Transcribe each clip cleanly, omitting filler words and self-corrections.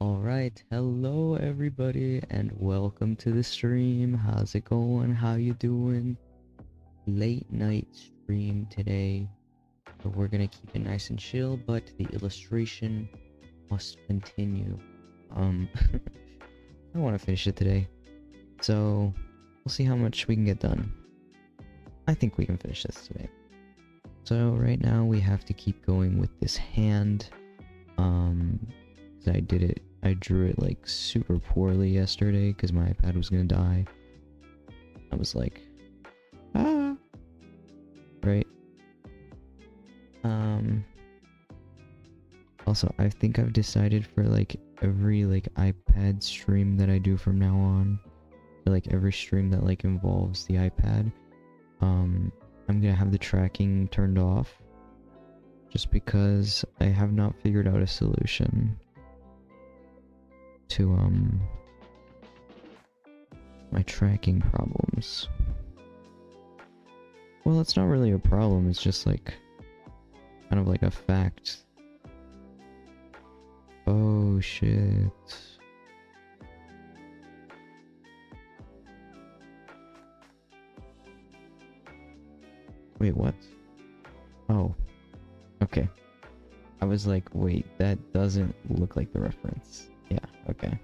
Alright, hello everybody and welcome to the stream. How's it going? How you doing? Late night stream today. So we're gonna keep it nice and chill, but the illustration must continue. I want to finish it today. So we'll see how much we can get done. I think we can finish this today. So right now we have to keep going with this hand. 'Cause I drew it like super poorly yesterday because my iPad was gonna die. I was like, ah, right. Also, I think I've decided for like every like iPad stream that I do from now on, or like every stream that like involves the iPad, I'm gonna have the tracking turned off, just because I have not figured out a solution to my tracking problems. Well, it's not really a problem, it's just like kind of like a fact. Oh shit. Wait, what? Oh. Okay. I was like, wait, that doesn't look like the reference. Yeah, okay.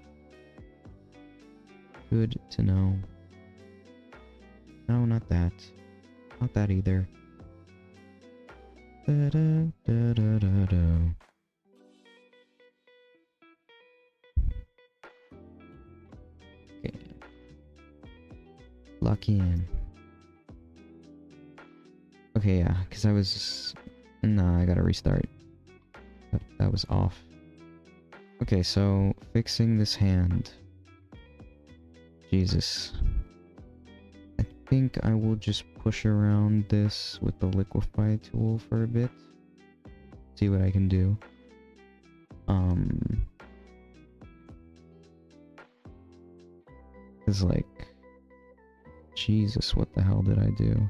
Good to know. No, not that. Not that either. Da da da da da da. Okay. Lock in. Okay, yeah, because I was... Nah, I gotta restart. That was off. Okay, so fixing this hand. Jesus. I think I will just push around this with the liquefy tool for a bit. See what I can do. It's like... Jesus, what the hell did I do?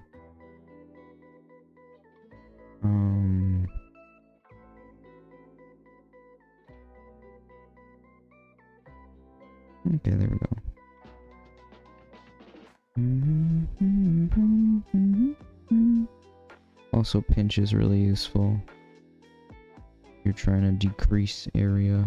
Okay, there we go. Also, pinch is really useful. You're trying to decrease area.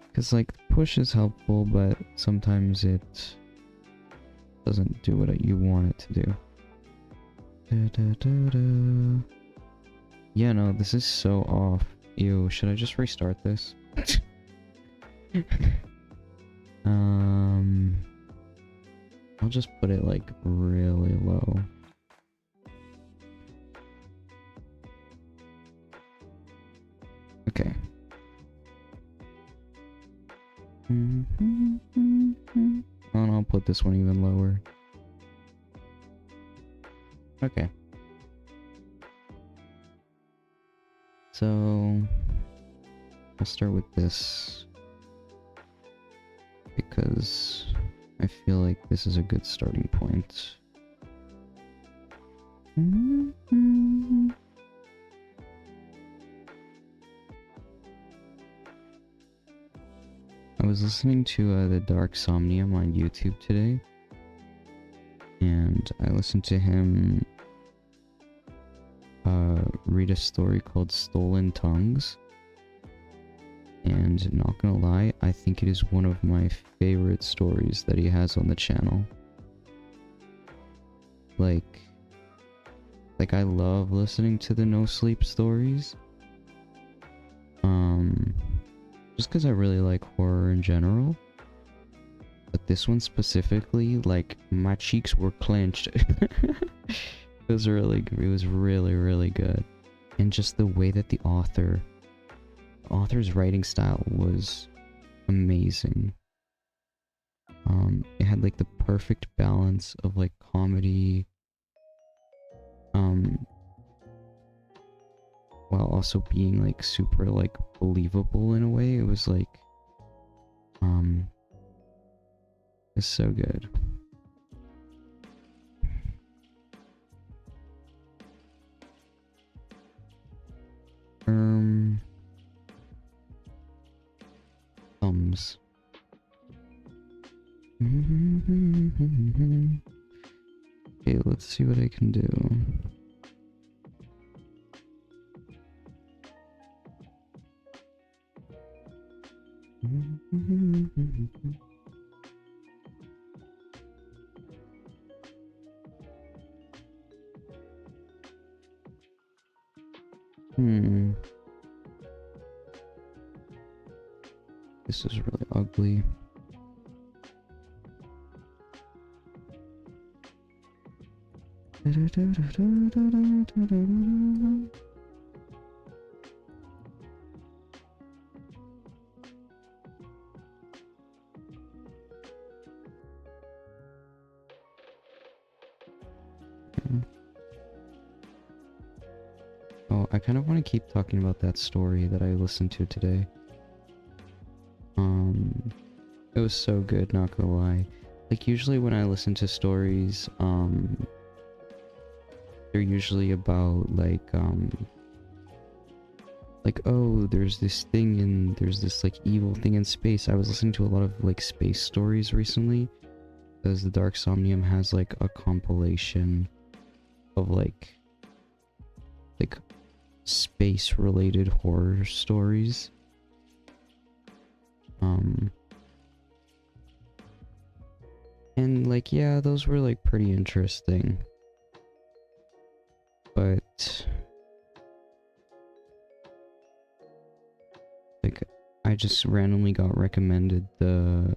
Because, like, push is helpful, but sometimes it doesn't do what you want it to do. Yeah, no, this is so off. Ew, should I just restart this? I'll just put it, like, really low. Okay. And I'll put this one even lower. Okay. So I'll start with this because I feel like this is a good starting point. I was listening to the Dark Somnium on YouTube today, and I listened to him read a story called Stolen Tongues, and not gonna lie, I think it is one of my favorite stories that he has on the channel. Like Like, I love listening to the no sleep stories. Just because I really like horror in general. But this one specifically, like, my cheeks were clenched. It was really really good. And just the way that the author's writing style was amazing. It had like the perfect balance of like comedy, while also being like super like believable in a way. It was like, it's so good. Thumbs. Okay, let's see what I can do. This is really ugly. Oh, I kind of want to keep talking about that story that I listened to today. It was so good, not gonna lie. Like, usually when I listen to stories, they're usually about, like, oh, there's this thing and there's this, like, evil thing in space. I was listening to a lot of, like, space stories recently, because the Dark Somnium has, like, a compilation of, like space-related horror stories. And like, yeah, those were like pretty interesting. But like, I just randomly got recommended the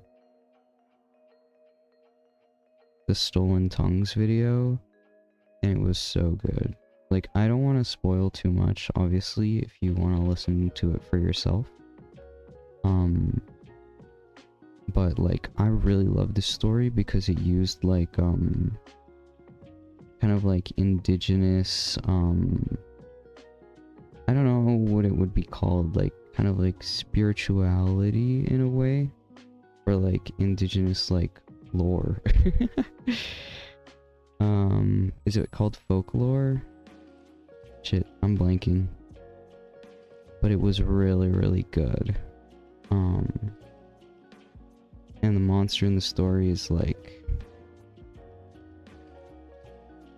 Stolen Tongues video, and it was so good. Like, I don't want to spoil too much, obviously, if you want to listen to it for yourself. But like, I really love this story because it used like kind of like indigenous, I don't know what it would be called, like kind of like spirituality in a way, or like indigenous like lore. Is it called folklore? Shit, I'm blanking. But it was really, really good. And the monster in the story is like,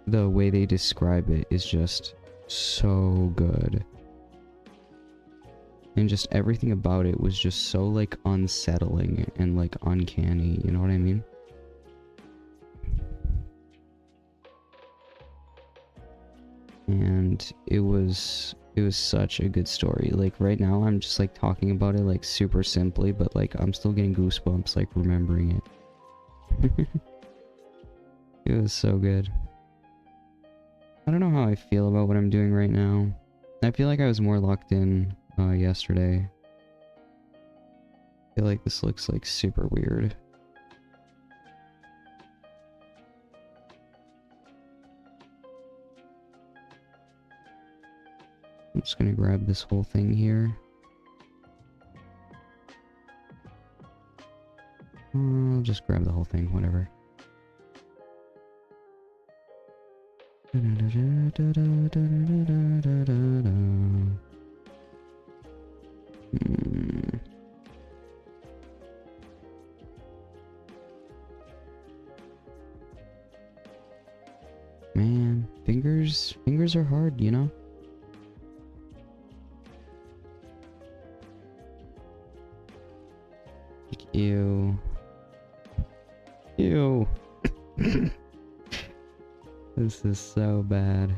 the way they describe it is just so good. And just everything about it was just so like unsettling and like uncanny, you know what I mean? And it was such a good story. Like, right now I'm just like talking about it like super simply, but like I'm still getting goosebumps like remembering it. It was so good. I don't know how I feel about what I'm doing right now. I feel like I was more locked in yesterday. I feel like this looks like super weird. I'm just gonna grab this whole thing here. I'll just grab the whole thing, whatever. Man, fingers are hard, you know? Like, ew. Ew. This is so bad.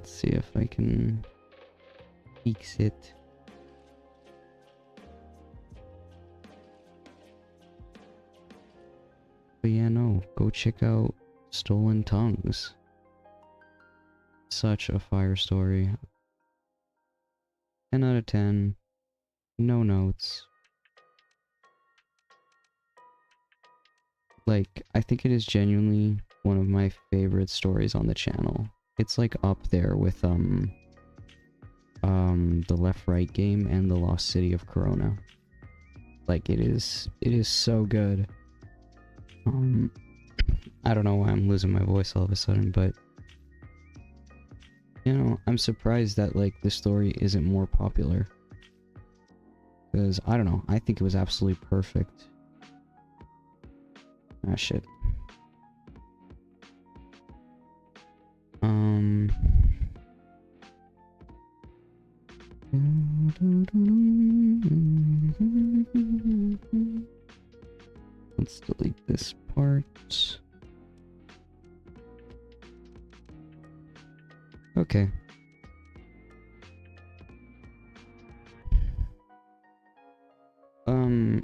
Let's see if I can fix it. But yeah, no, go check out Stolen Tongues. Such a fire story. 10 out of 10. No notes. Like, I think it is genuinely one of my favorite stories on the channel. It's like up there with the Left Right game and the Lost City of Corona. Like, it is so good. I don't know why I'm losing my voice all of a sudden, but you know, I'm surprised that like the story isn't more popular. Because I don't know, I think it was absolutely perfect. Ah, shit. Let's delete this part. Okay.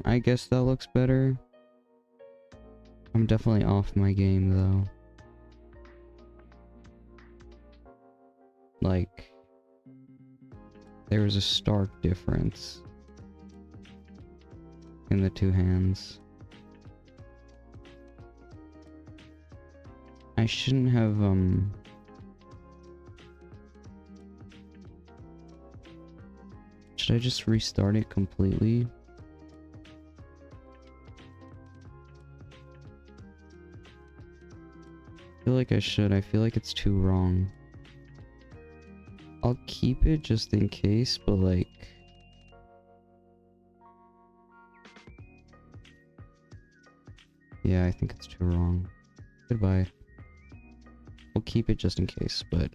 I guess that looks better. I'm definitely off my game though. Like, there's a stark difference in the two hands. I shouldn't have, should I just restart it completely? I feel like I should. I feel like it's too wrong. I'll keep it just in case, but like... yeah, I think it's too wrong. Goodbye. I'll keep it just in case, but...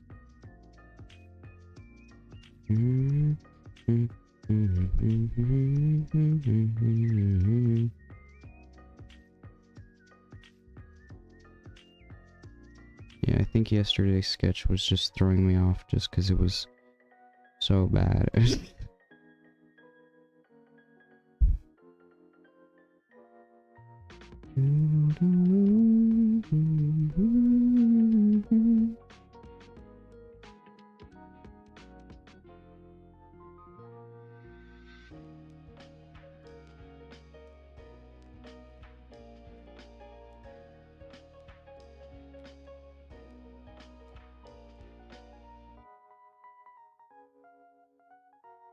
yeah, I think yesterday's sketch was just throwing me off just because it was so bad.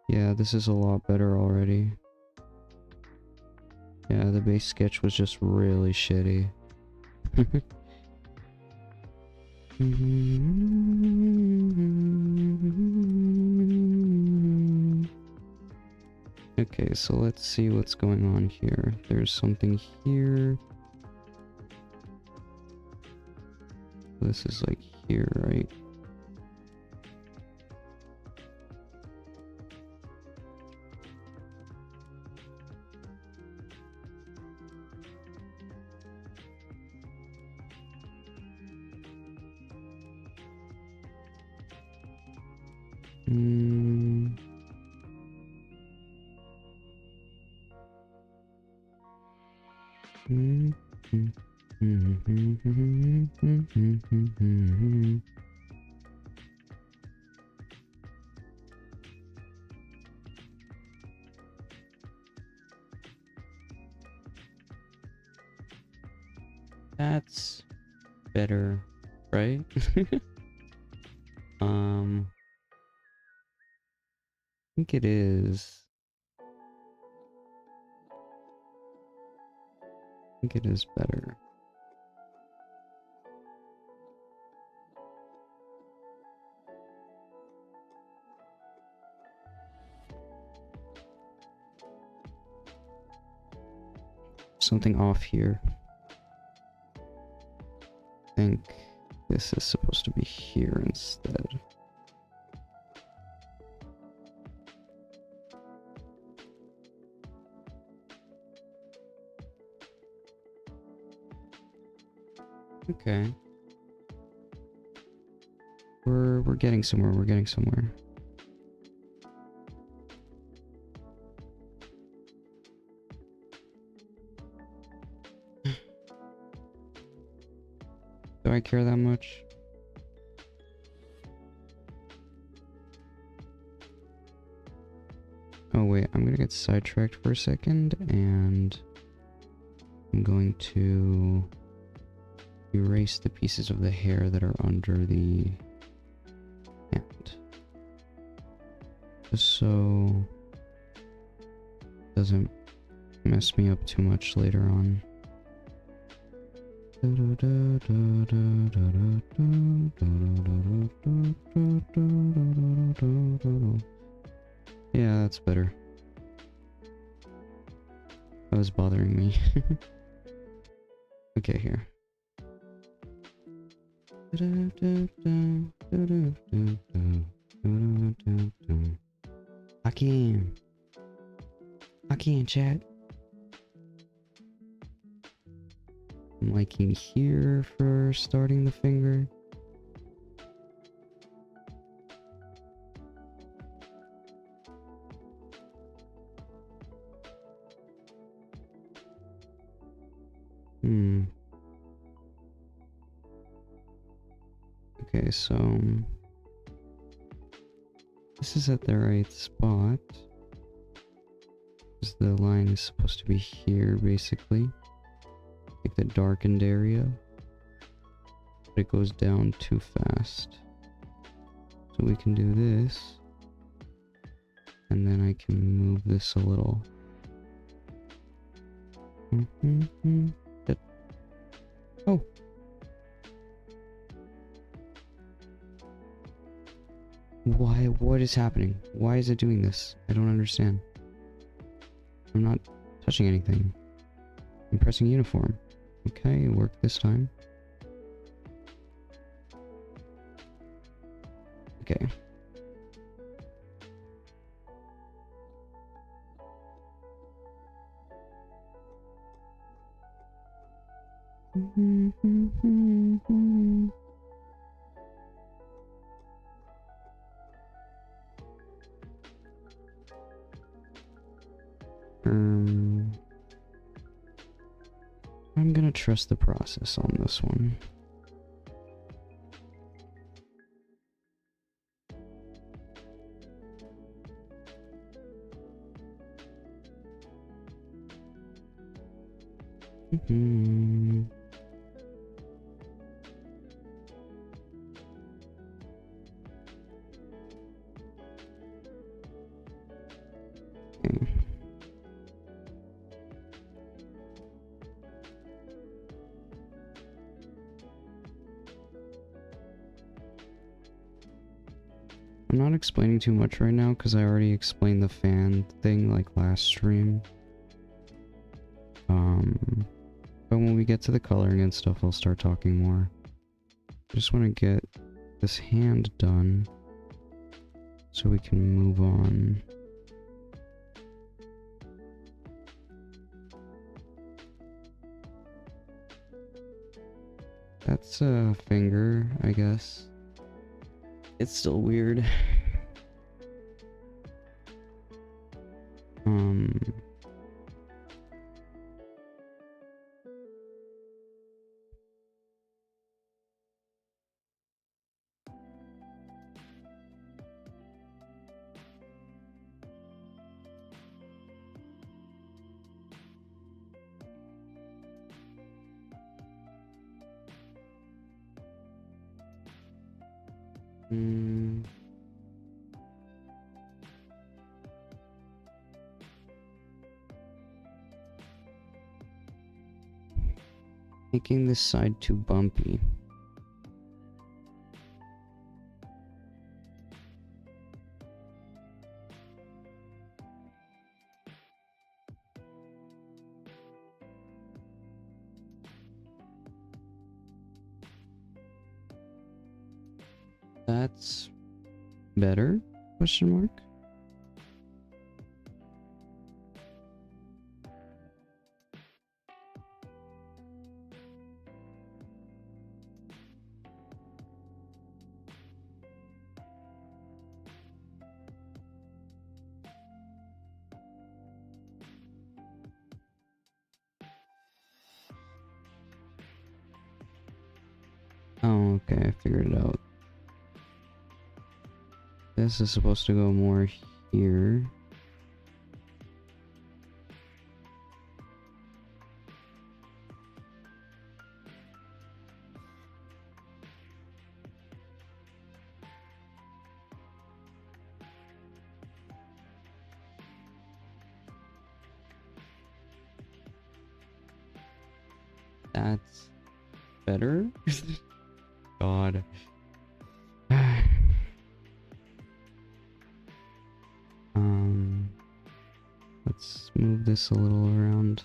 Yeah, this is a lot better already. Yeah, the base sketch was just really shitty. Okay, so let's see what's going on here. There's something here. This is like here, right? That's better, right? I think it is. I think it is better. Something off here. I think this is supposed to be here instead. Okay. We're we're getting somewhere. We're getting somewhere. Do I care that much? Oh wait, I'm gonna get sidetracked for a second, and I'm going to erase the pieces of the hair that are under the hand. Just so it doesn't mess me up too much later on. Yeah, that's better. That was bothering me. Okay, here. I can, chat. I'm liking here for starting the finger. Okay, so this is at the right spot. Because the line is supposed to be here, basically. Like the darkened area. But it goes down too fast. So we can do this. And then I can move this a little. Oh! Why? What is happening? Why is it doing this? I don't understand. I'm not touching anything. I'm pressing uniform. Okay, it worked this time. Okay. I'm gonna trust the process on this one. Okay. I'm not explaining too much right now because I already explained the fan thing like last stream. But when we get to the coloring and stuff, I'll start talking more. I just want to get this hand done so we can move on. That's a finger, I guess. It's still weird. Making this side too bumpy. That's better? Question mark? Oh, okay, I figured it out. This is supposed to go more here. That's better? God. Let's move this a little around.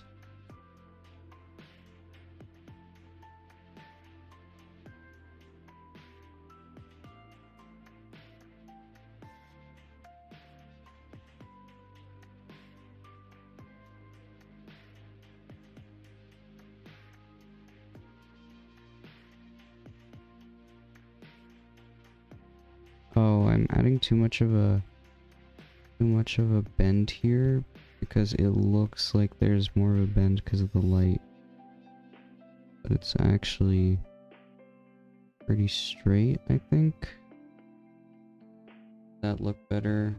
Oh, I'm adding too much of a bend here because it looks like there's more of a bend because of the light. But it's actually pretty straight, I think. That look better?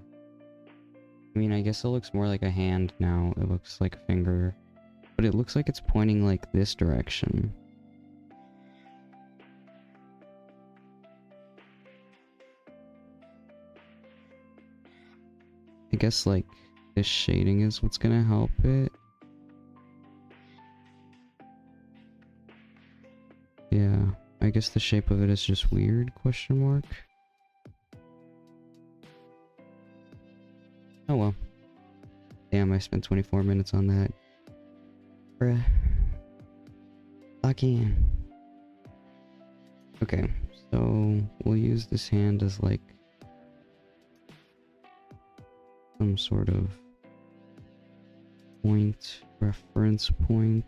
I mean, I guess it looks more like a hand now. It looks like a finger. But it looks like it's pointing like this direction. I guess like this shading is what's gonna help it. Yeah, I guess the shape of it is just weird, question mark. Oh well. Damn, I spent 24 minutes on that. Bruh. Lock in. Okay, so we'll use this hand as like some sort of point, reference point.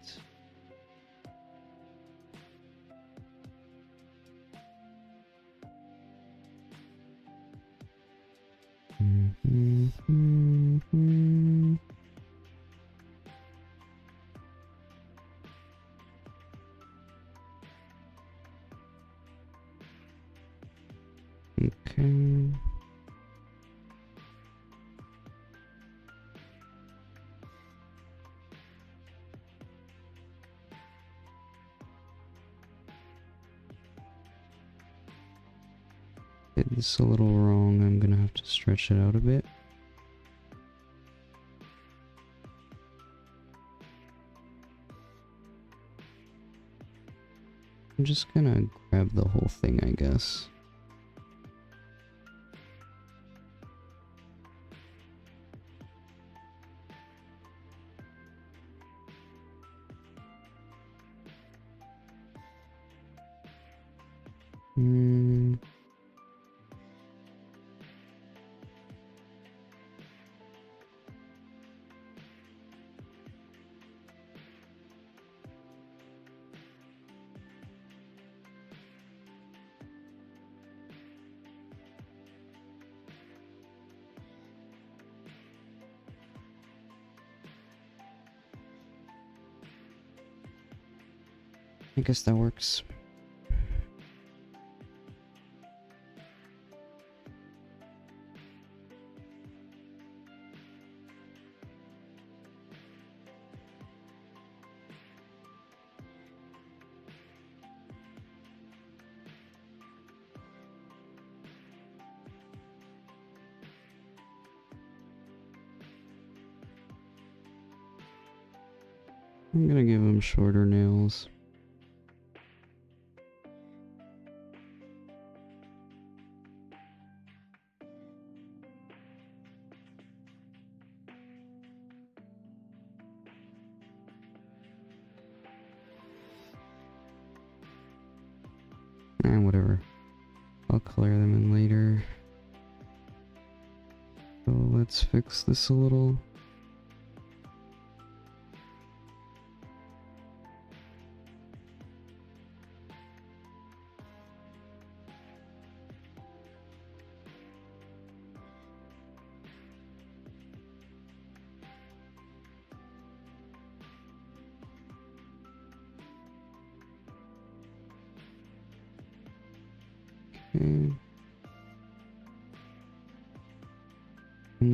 Okay. Did this a little wrong. I'm gonna have to stretch it out a bit. I'm just gonna grab the whole thing, I guess. I guess that works. I'm gonna give him shorter nails. Whatever. I'll color them in later. So let's fix this a little. Okay. And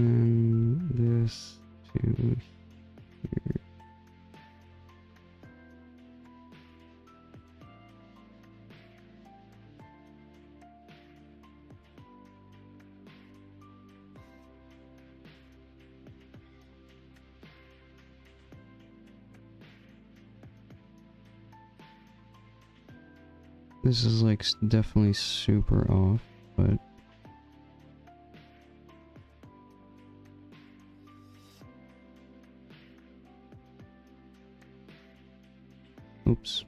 then this to here. This is like definitely super off, but oops.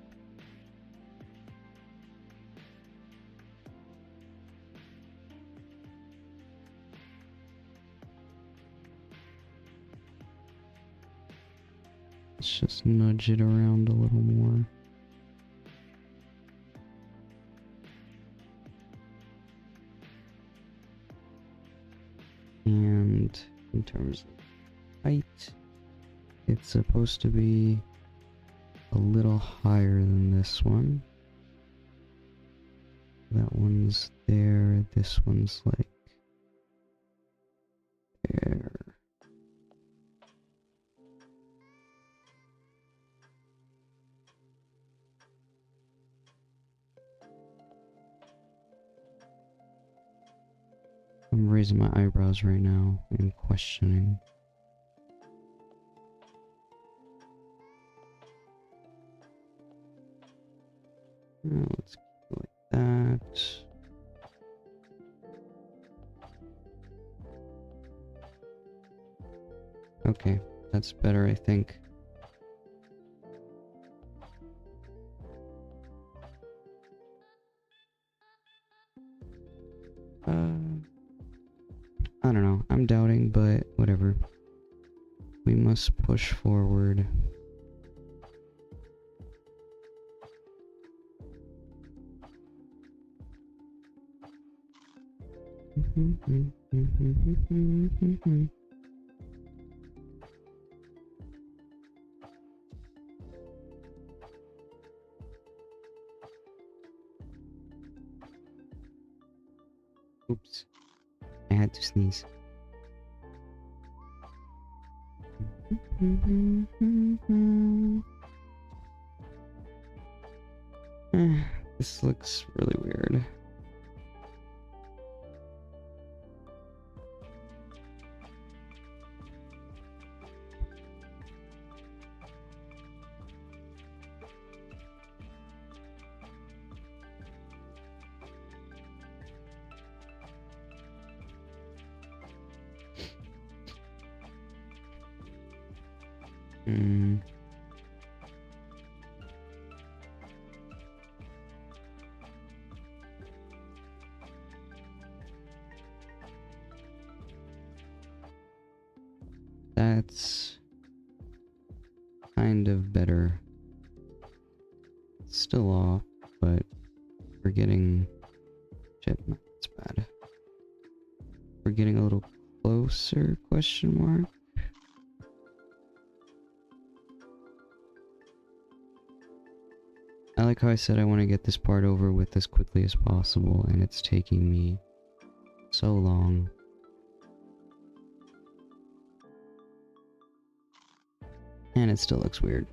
Let's just nudge it around a little more. And in terms of height, it's supposed to be a little higher than this one. That one's there, this one's like there. I'm raising my eyebrows right now and questioning. Let's keep it like that. Okay, that's better, I think. I don't know. I'm doubting, but whatever. We must push forward. Oops. I had to sneeze. This looks really weird. That's kind of better. It's still off, but we're getting... Shit, that's bad. We're getting a little closer, question mark? I like how I said I want to get this part over with as quickly as possible, and it's taking me so long. And it still looks weird.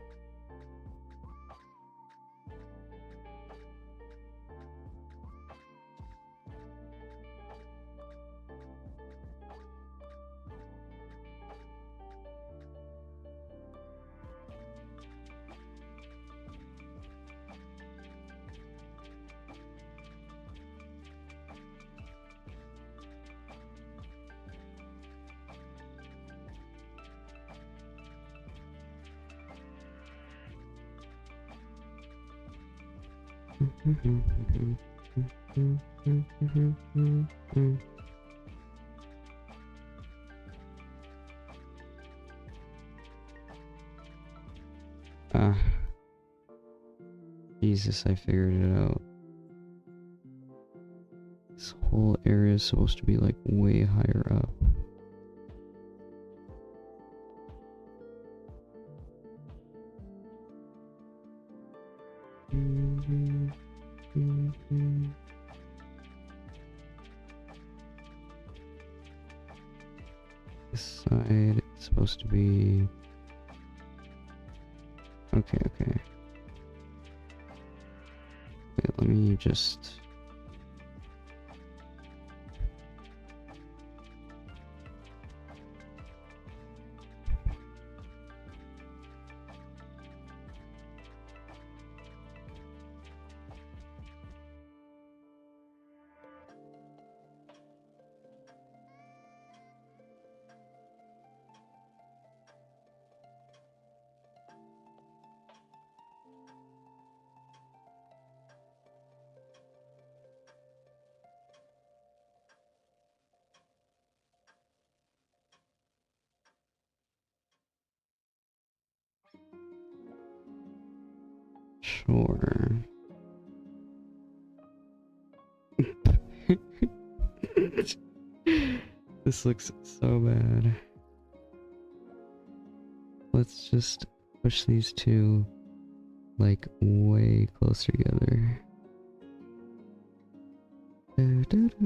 Jesus, I figured it out. This whole area is supposed to be like way higher up. This side is supposed to be... Okay, okay. Wait, let me just... Sure. This looks so bad. Let's just push these two like way closer together. Da-da-da.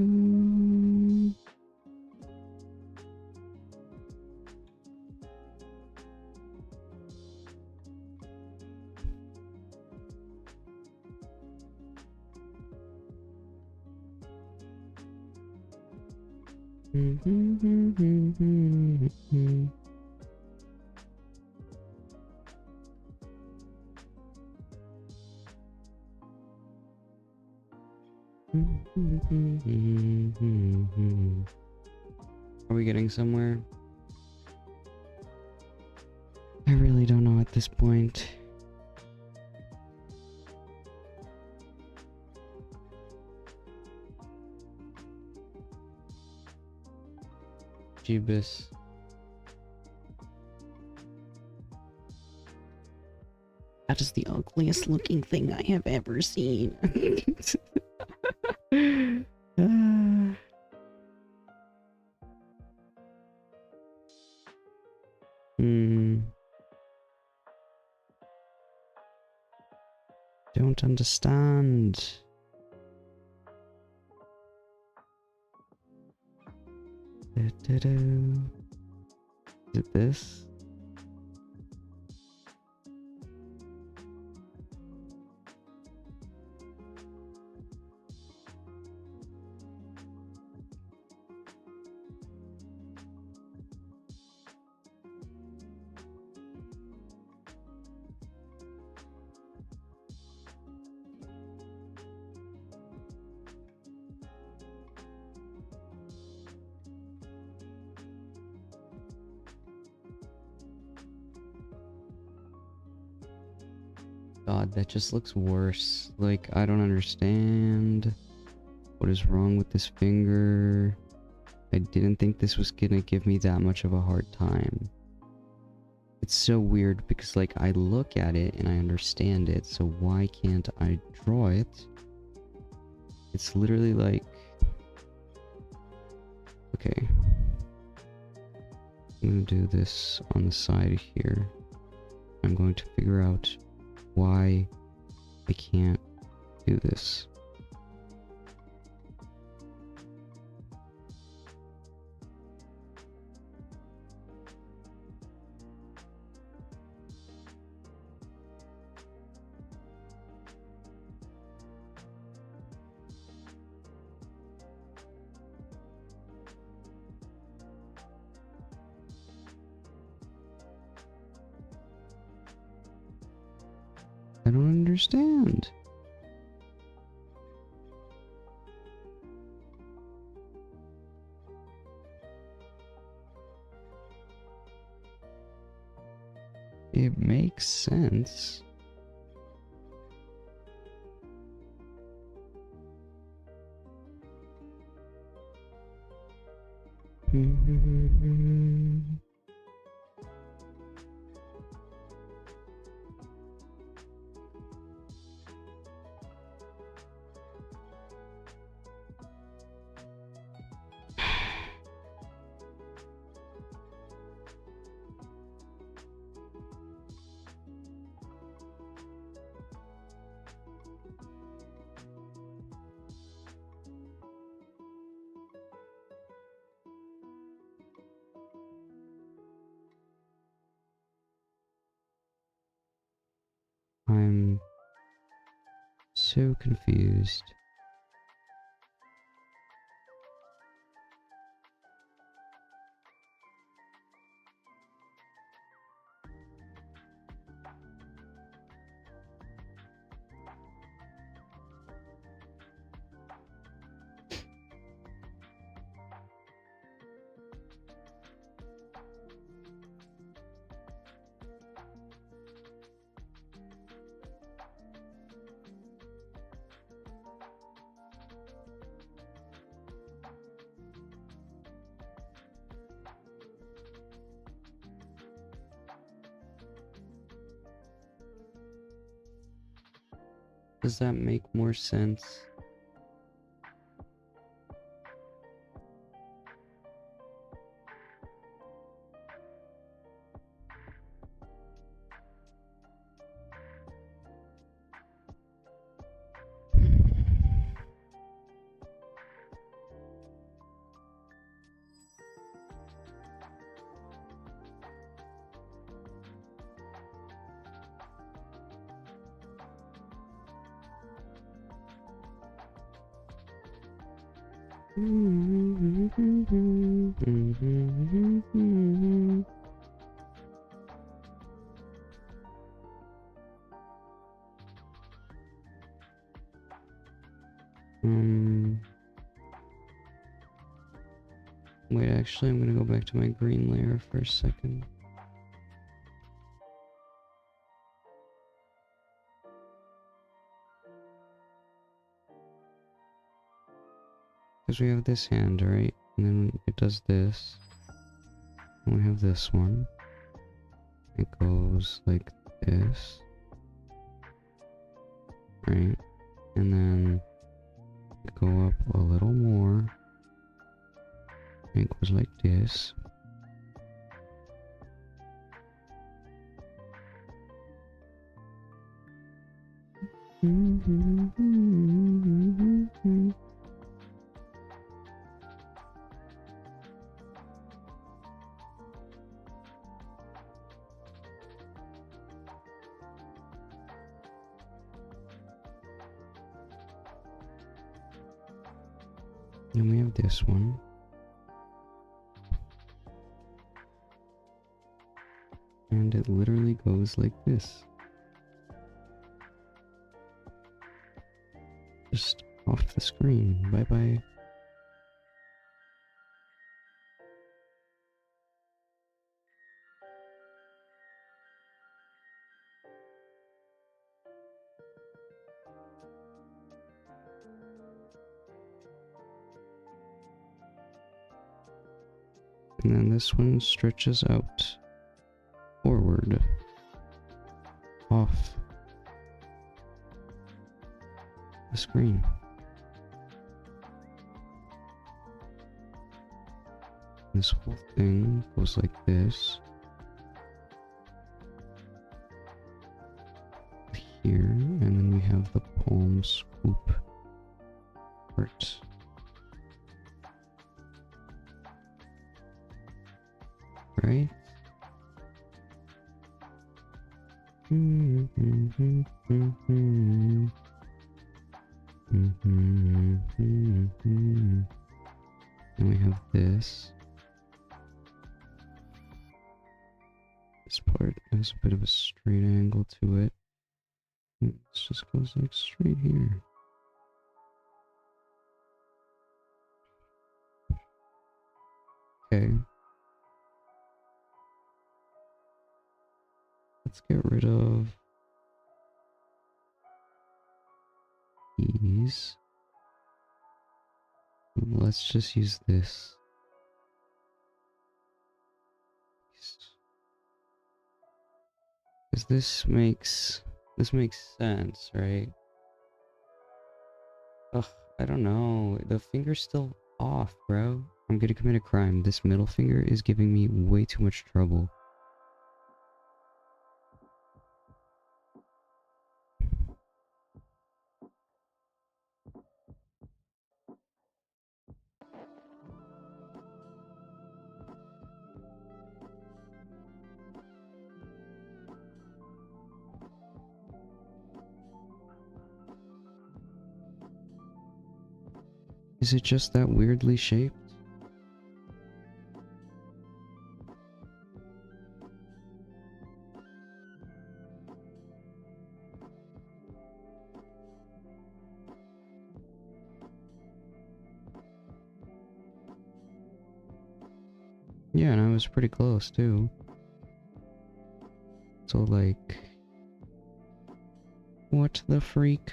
Are we getting somewhere? I really don't know at this point. Jeebus. That is the ugliest looking thing I have ever seen. Ah. Don't understand. Is it this? God, that just looks worse. Like, I don't understand what is wrong with this finger. I didn't think this was gonna give me that much of a hard time. It's so weird because, like, I look at it and I understand it, so why can't I draw it? It's literally like... Okay. I'm gonna do this on the side here. I'm going to figure out why I can't do this. I don't understand. It makes sense. I'm so confused. Does that make more sense? Wait, actually, I'm gonna go back to my green layer for a second. Because we have this hand, right? And then it does this. And we have this one. It goes like this. Right? And then it go up a little more. And it goes like this. And we have this one. And it literally goes like this. Just off the screen. Bye bye. And then this one stretches out forward, off the screen. This whole thing goes like this. Here, and then we have the palm swoop part. Right? And we have this. This part has a bit of a straight angle to it. It just goes like straight here. Okay. Let's get rid of these. Let's just use this. Because this makes sense, right? Ugh, I don't know. The finger's still off, bro. I'm gonna commit a crime. This middle finger is giving me way too much trouble. Is it just that weirdly shaped? Yeah, and I was pretty close too. So like, what the freak?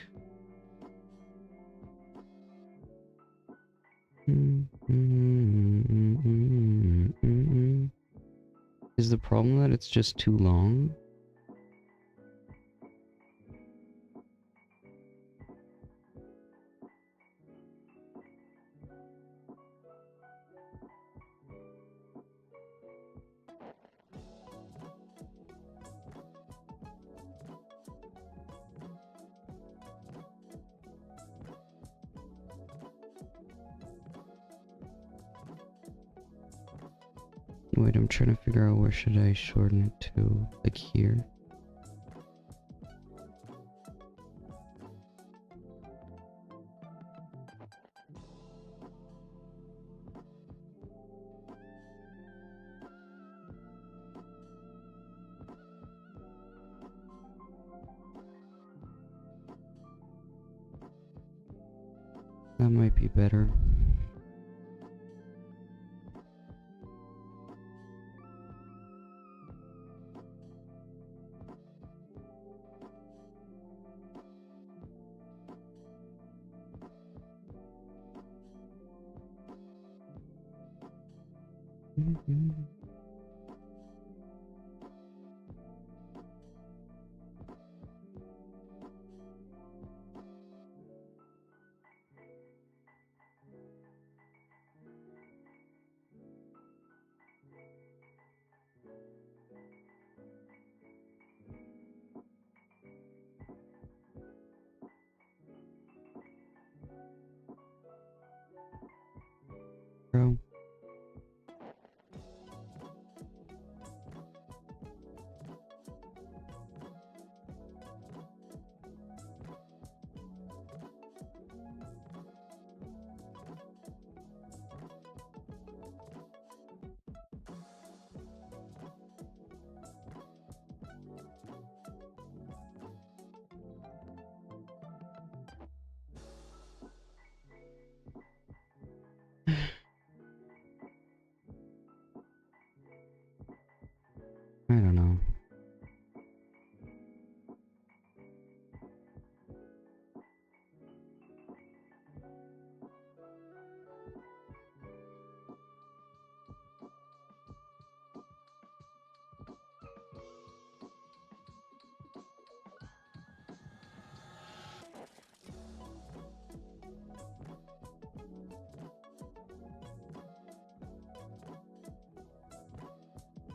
Is the problem that it's just too long? Wait, I'm trying to figure out where should I shorten it to, like here. That might be better. Bro. I don't know.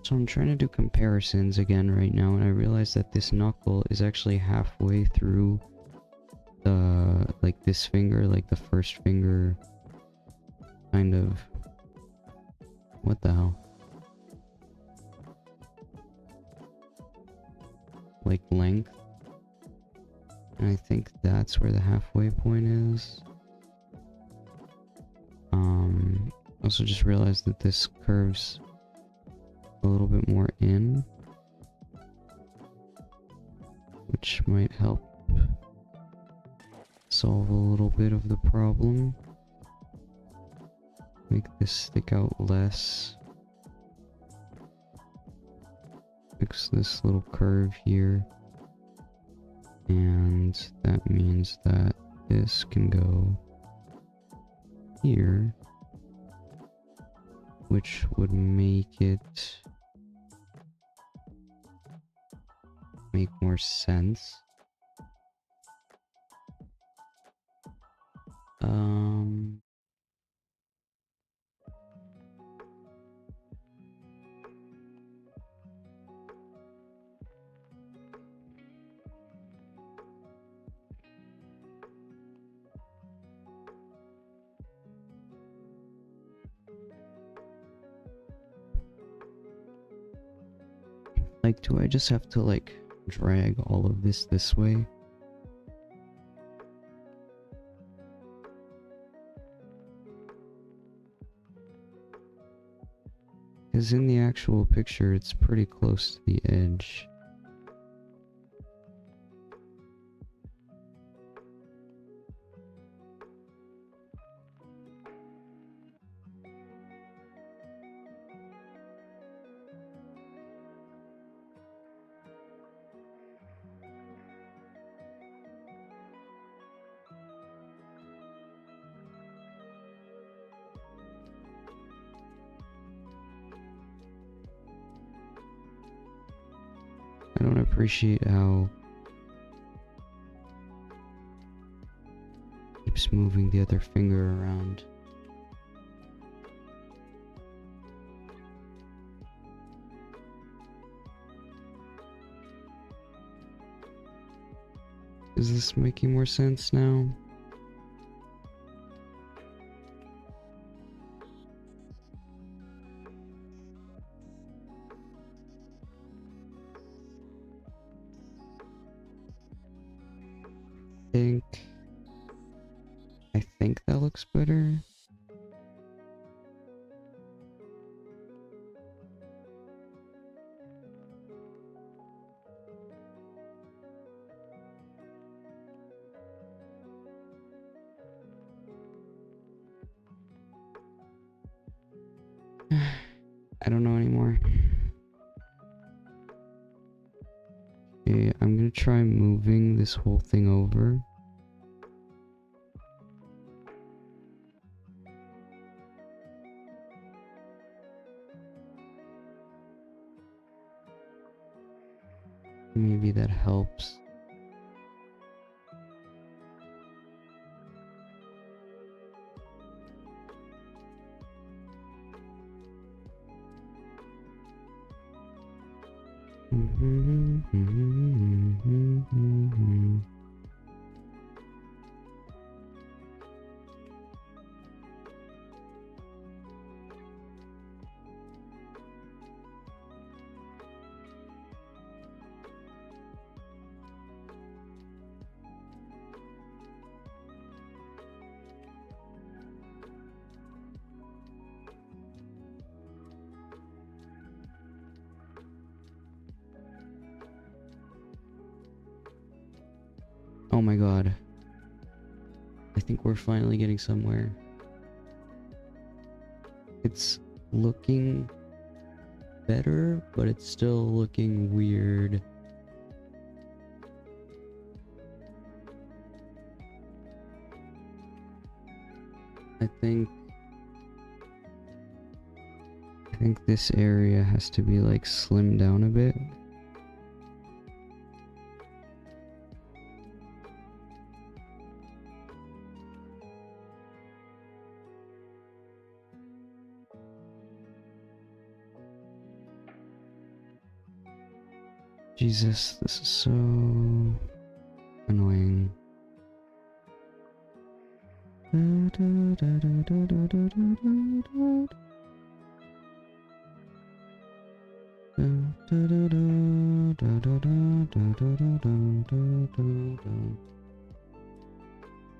So I'm trying to do comparisons again right now, and I realize that this knuckle is actually halfway through the, like this finger, like the first finger, kind of, what the hell? Like length. And I think that's where the halfway point is. Also just realized that this curves a little bit more in, which might help solve a little bit of the problem. Make this stick out less. Fix this little curve here. And that means that this can go here, which would make it make more sense. Like, do I just have to, like, drag all of this way? Because in the actual picture, it's pretty close to the edge. I don't appreciate how it keeps moving the other finger around. Is this making more sense now? I think that looks better. I don't know anymore. Okay, I'm gonna try moving this whole thing over. Maybe that helps. Oh my god. I think we're finally getting somewhere. It's looking better, but it's still looking weird. I think this area has to be like slimmed down a bit. Jesus, this is so annoying.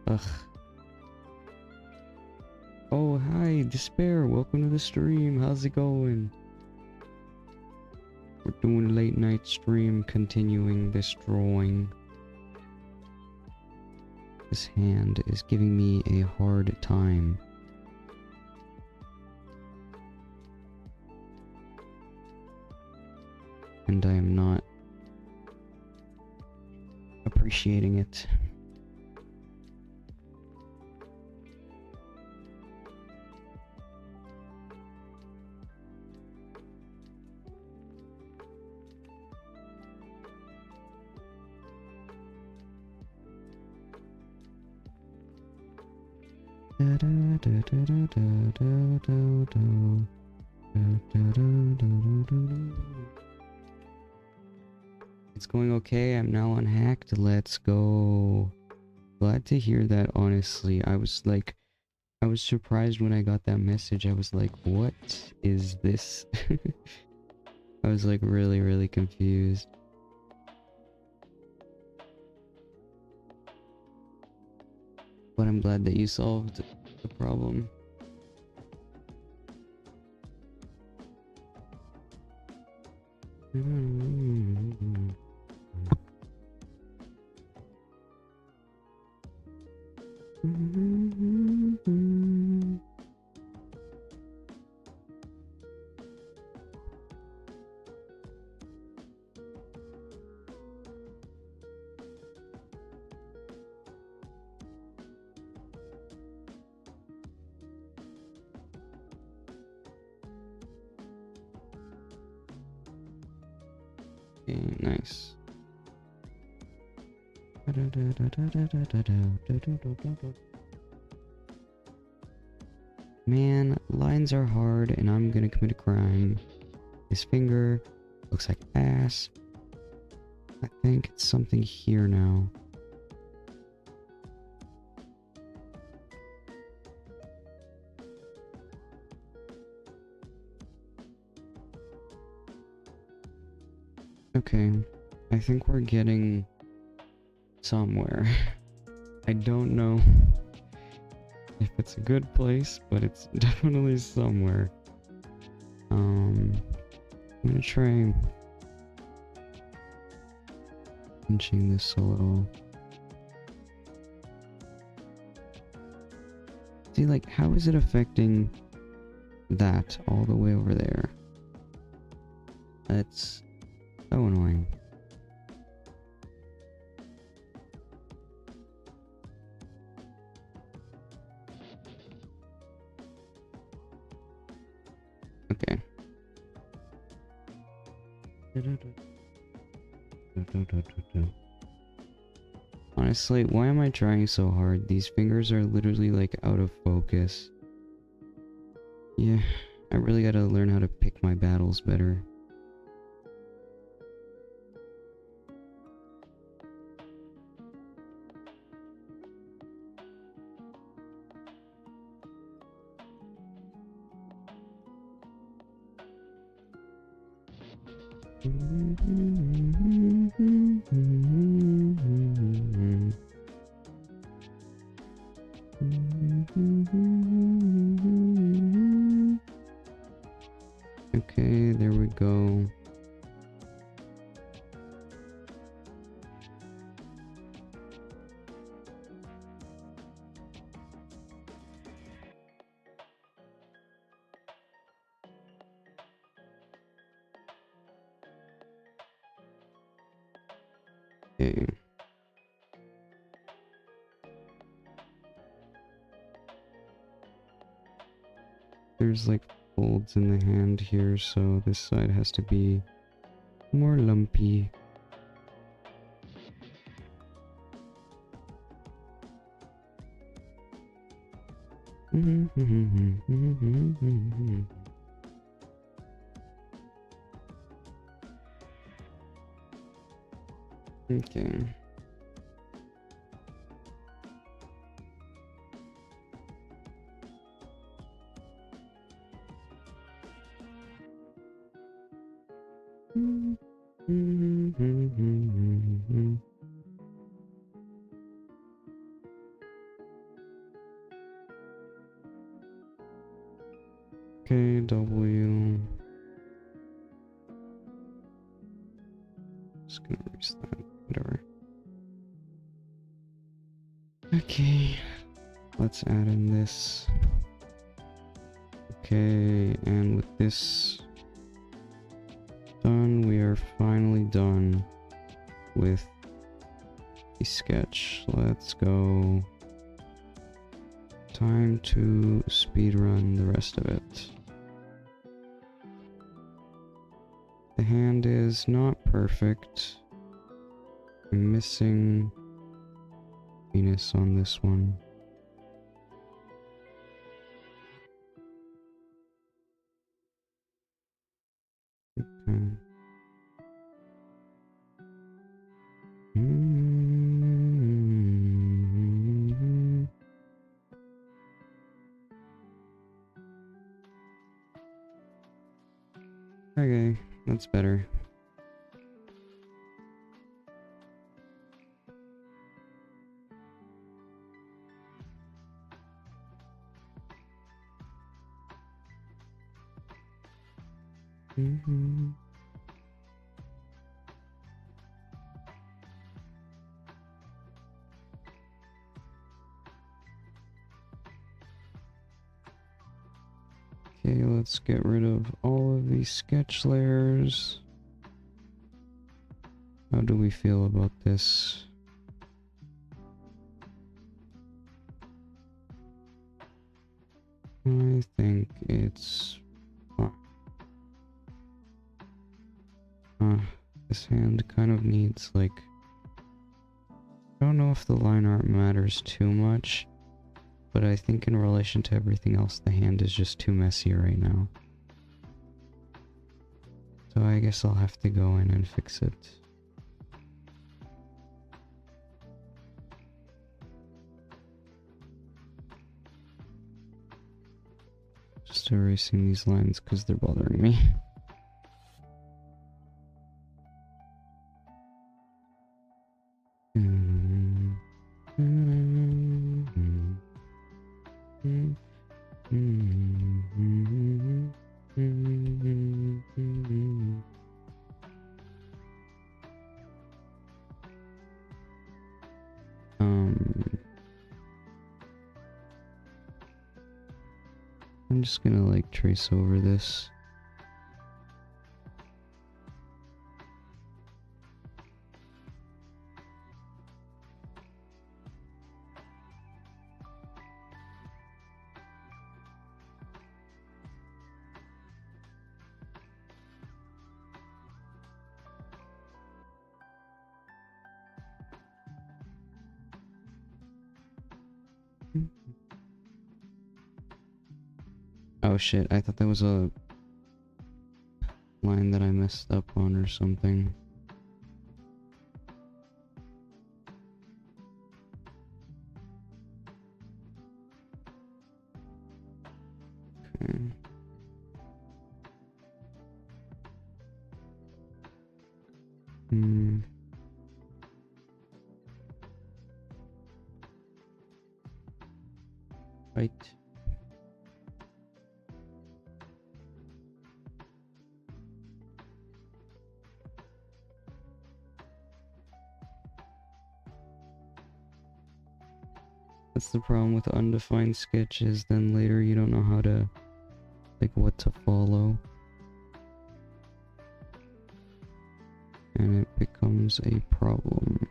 Ugh. Oh, hi, Despair. Welcome to the stream. How's it going? We're doing a late night stream, continuing this drawing. This hand is giving me a hard time. And I am not appreciating it. It's going okay. I'm now unhacked. Let's go. Glad to hear that, honestly. I was surprised when I got that message. I was like, what is this? I was like really confused. But I'm glad that you solved the problem. Okay, nice. Man, lines are hard and I'm gonna commit a crime. His finger looks like ass. I think it's something here now. Okay, I think we're getting somewhere. I don't know if it's a good place, but it's definitely somewhere. I'm gonna try pinching this a little. See, like, how is it affecting that all the way over there? That's so annoying. Okay. Honestly, why am I trying so hard? These fingers are literally like out of focus. Yeah, I really gotta learn how to pick my battles better. Okay, there we go. Okay. There's like folds in the hand here, so this side has to be more lumpy. Okay. Okay, W. Just gonna erase that. Whatever. Okay. Let's add in this. Okay, and with this done, we are finally done with the sketch. Let's go. Time to speedrun the rest of it. The hand is not perfect. I'm missing penis on this one. Okay. Okay, that's better. let's get rid of all of these sketch layers. How do we feel about this? I think it's fine. This hand kind of needs, like, I don't know if the line art matters too much, but I think in relation to everything else, the hand is just too messy right now. So I guess I'll have to go in and fix it. Just erasing these lines because they're bothering me. I'm just gonna like trace over this. Oh shit, I thought that was a line that I messed up on or something. Okay. Right. That's the problem with undefined sketches, then later you don't know how to, like, what to follow. And it becomes a problem.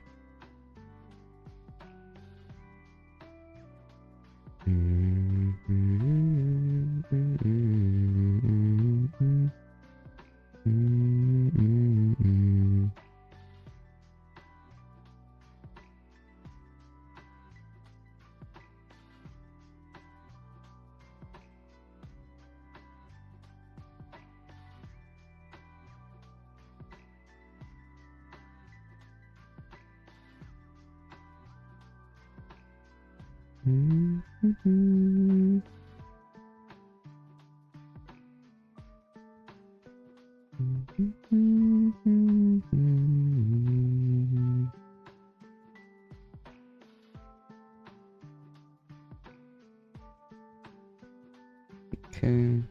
Okay.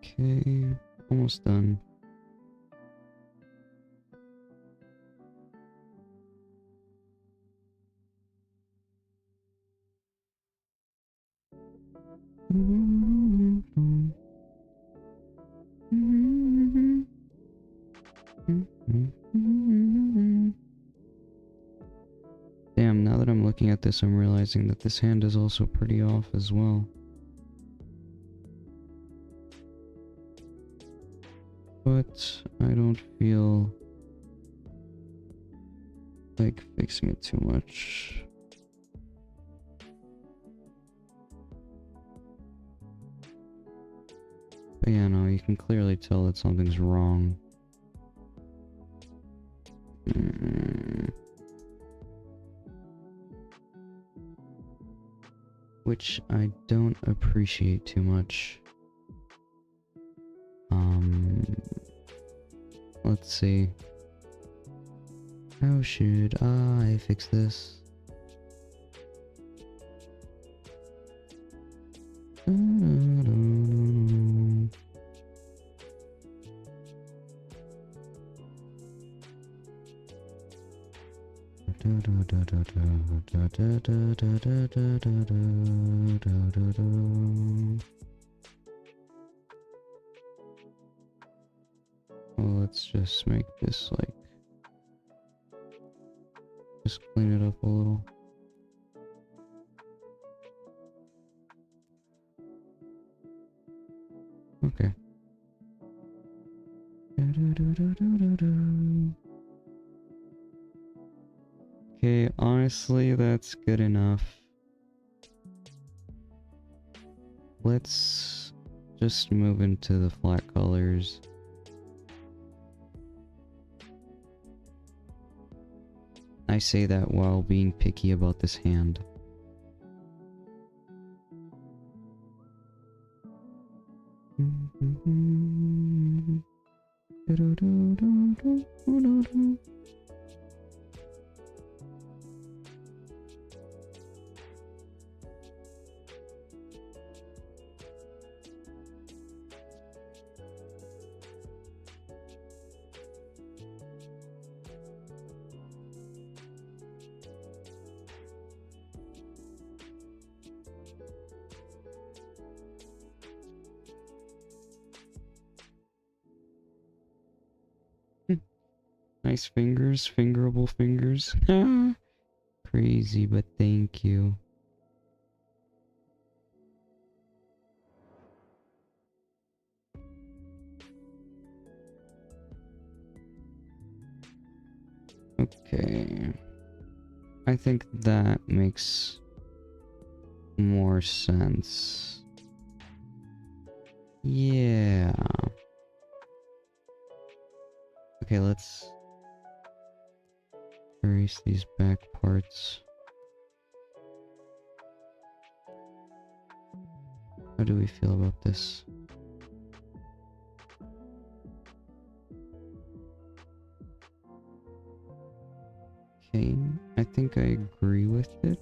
Okay, almost done. Damn, now that I'm looking looking at this, I'm realizing that this hand is also pretty off as well. But I don't feel like fixing it too much. But yeah, no, you can clearly tell that something's wrong. Which I don't appreciate too much. Let's see. How should I fix this? Well, let's just make this like, just clean it up a little. Okay. Okay, honestly, that's good enough. Let's just move into the flat colors. I say that while being picky about this hand. Nice fingers, fingerable fingers. Crazy, but thank you. Okay. I think that makes more sense. Yeah. Okay, let's erase these back parts. How do we feel about this? Okay, I think I agree with it.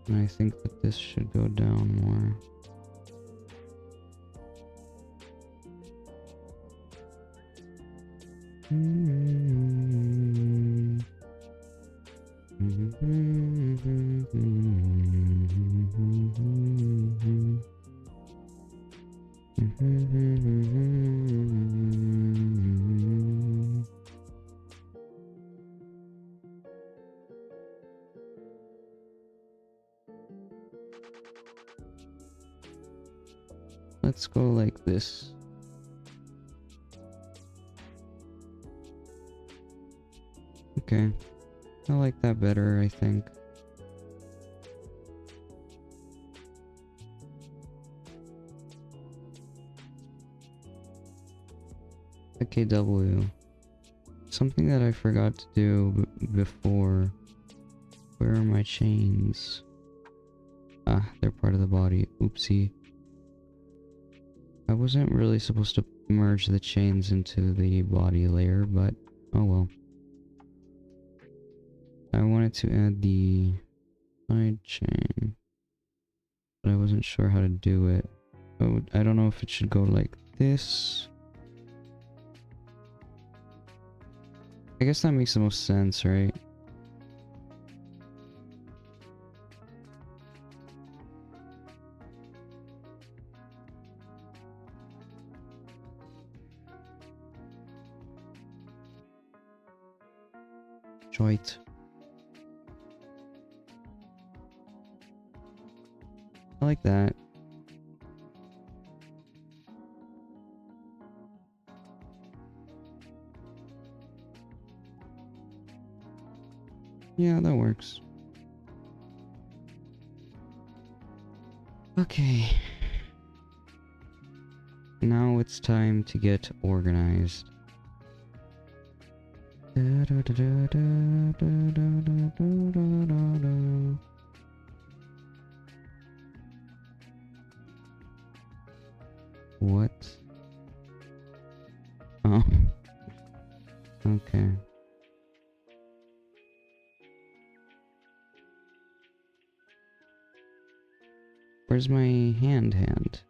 And I think that this should go down more. Let's go like this. Okay, I like that better, I think. Okay, W. Something that I forgot to do before. Where are my chains? Ah, they're part of the body. Oopsie. I wasn't really supposed to merge the chains into the body layer, but oh well. I wanted to add the side chain, but I wasn't sure how to do it. Oh, I don't know if it should go like this. I guess that makes the most sense, right? Joint. like that. Yeah, that works. Okay. Now it's time to get organized. What? Oh. Okay. Where's my hand?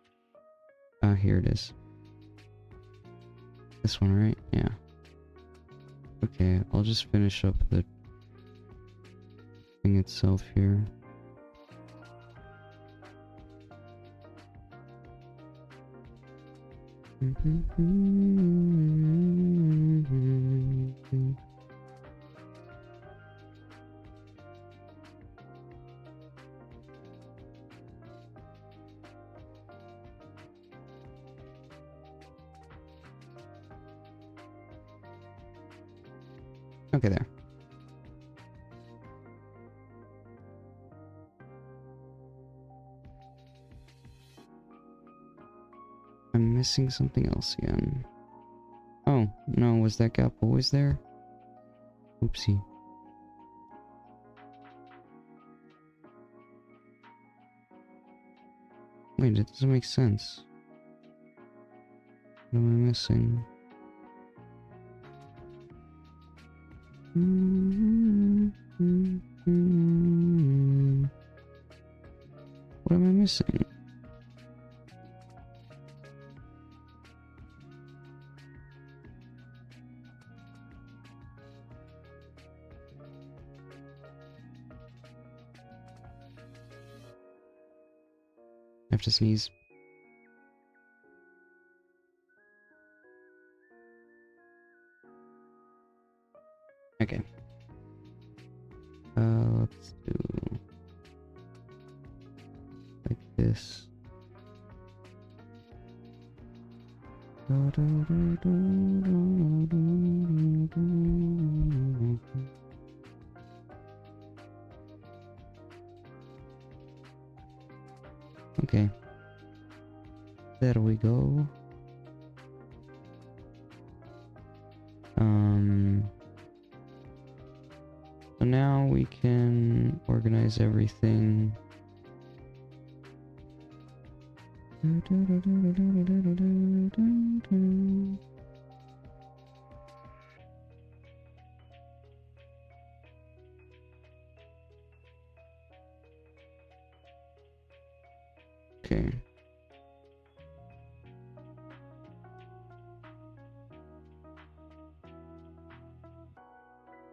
Ah, here it is. This one, right? Yeah. Okay, I'll just finish up the thing itself here. Okay, there. I'm missing something else again. Oh, no, was that gap always there? Oopsie. Wait, it doesn't make sense. What am I missing? What am I missing? I have to sneeze. Okay. Let's do like this. Okay. There we go. So now we can organize everything. Okay.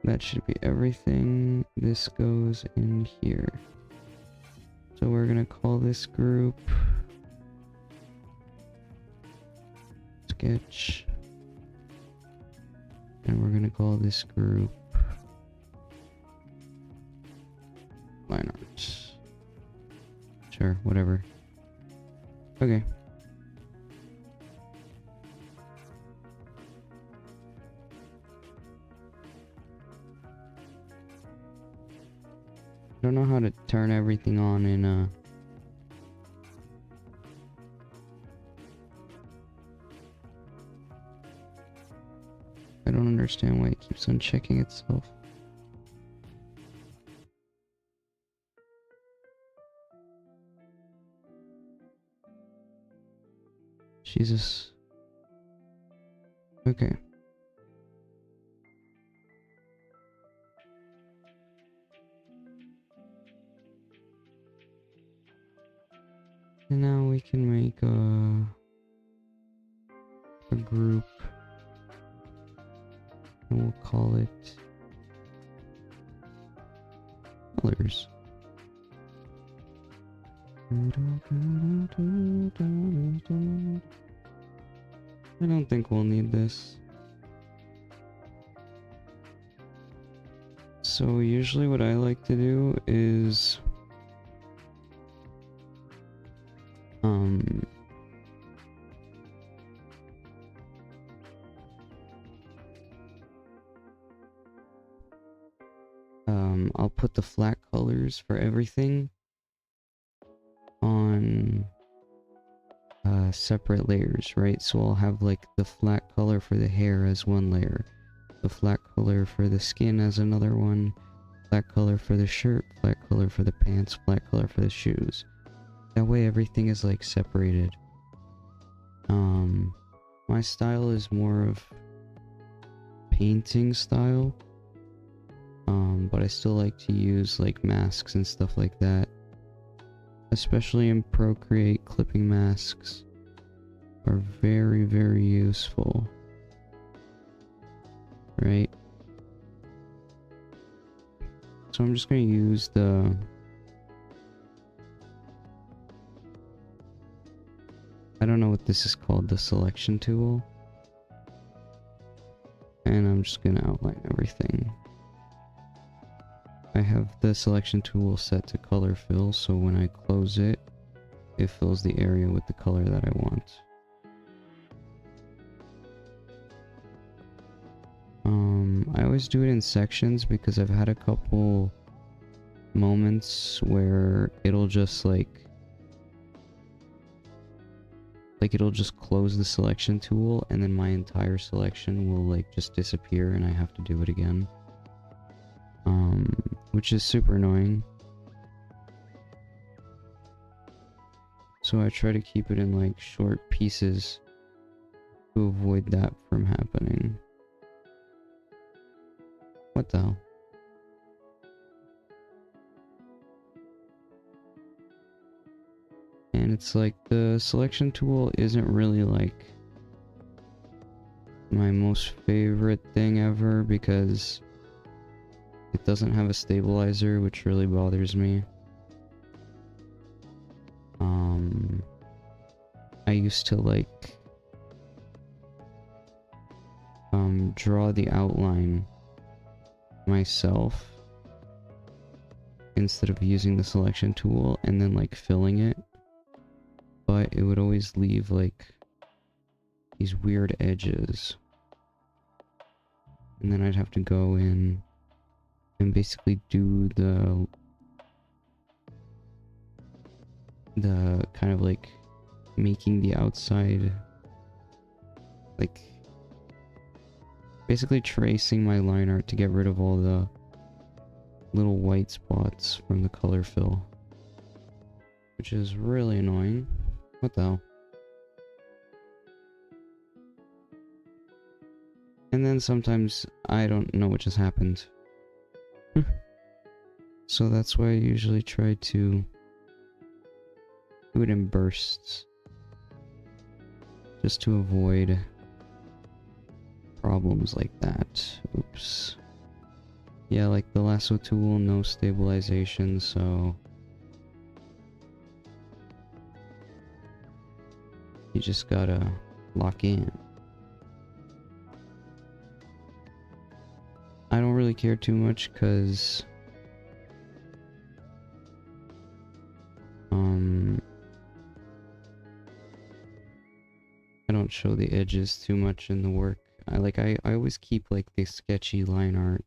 That should be everything. This goes in here. So we're gonna call this group sketch. And we're gonna call this group line art. Sure, whatever. Okay. I don't know how to turn everything on in I don't understand why it keeps on checking itself. Jesus. Okay. And now we can make a group. And we'll call it colors. I don't think we'll need this. So usually what I like to do is Um, I'll put the flat colors for everything on separate layers, right? So I'll have like the flat color for the hair as one layer, the flat color for the skin as another one, flat color for the shirt, flat color for the pants, flat color for the shoes. That way everything is like separated. My style is more of painting style. But I still like to use like masks and stuff like that. Especially in Procreate, clipping masks are very, very useful. Right? So I'm just going to use I don't know what this is called, the selection tool. And I'm just going to outline everything. I have the selection tool set to color fill, so when I close it, it fills the area with the color that I want. I always do it in sections because I've had a couple moments where it'll just like it'll just close the selection tool and then my entire selection will like just disappear and I have to do it again. Which is super annoying. So I try to keep it in like short pieces to avoid that from happening. What the hell? And it's like the selection tool isn't really like my most favorite thing ever because it doesn't have a stabilizer, which really bothers me. I used to like draw the outline myself instead of using the selection tool and then like filling it, but it would always leave like these weird edges, and then I'd have to go in and basically do the kind of like making the outside, like basically tracing my line art to get rid of all the little white spots from the color fill, which is really annoying. What the hell? And then sometimes I don't know what just happened. So that's why I usually try to do it in bursts, just to avoid problems like that. Oops. Yeah, like the lasso tool, no stabilization, so you just gotta lock in. I don't really care too much because I don't show the edges too much in the work. I always keep like the sketchy line art.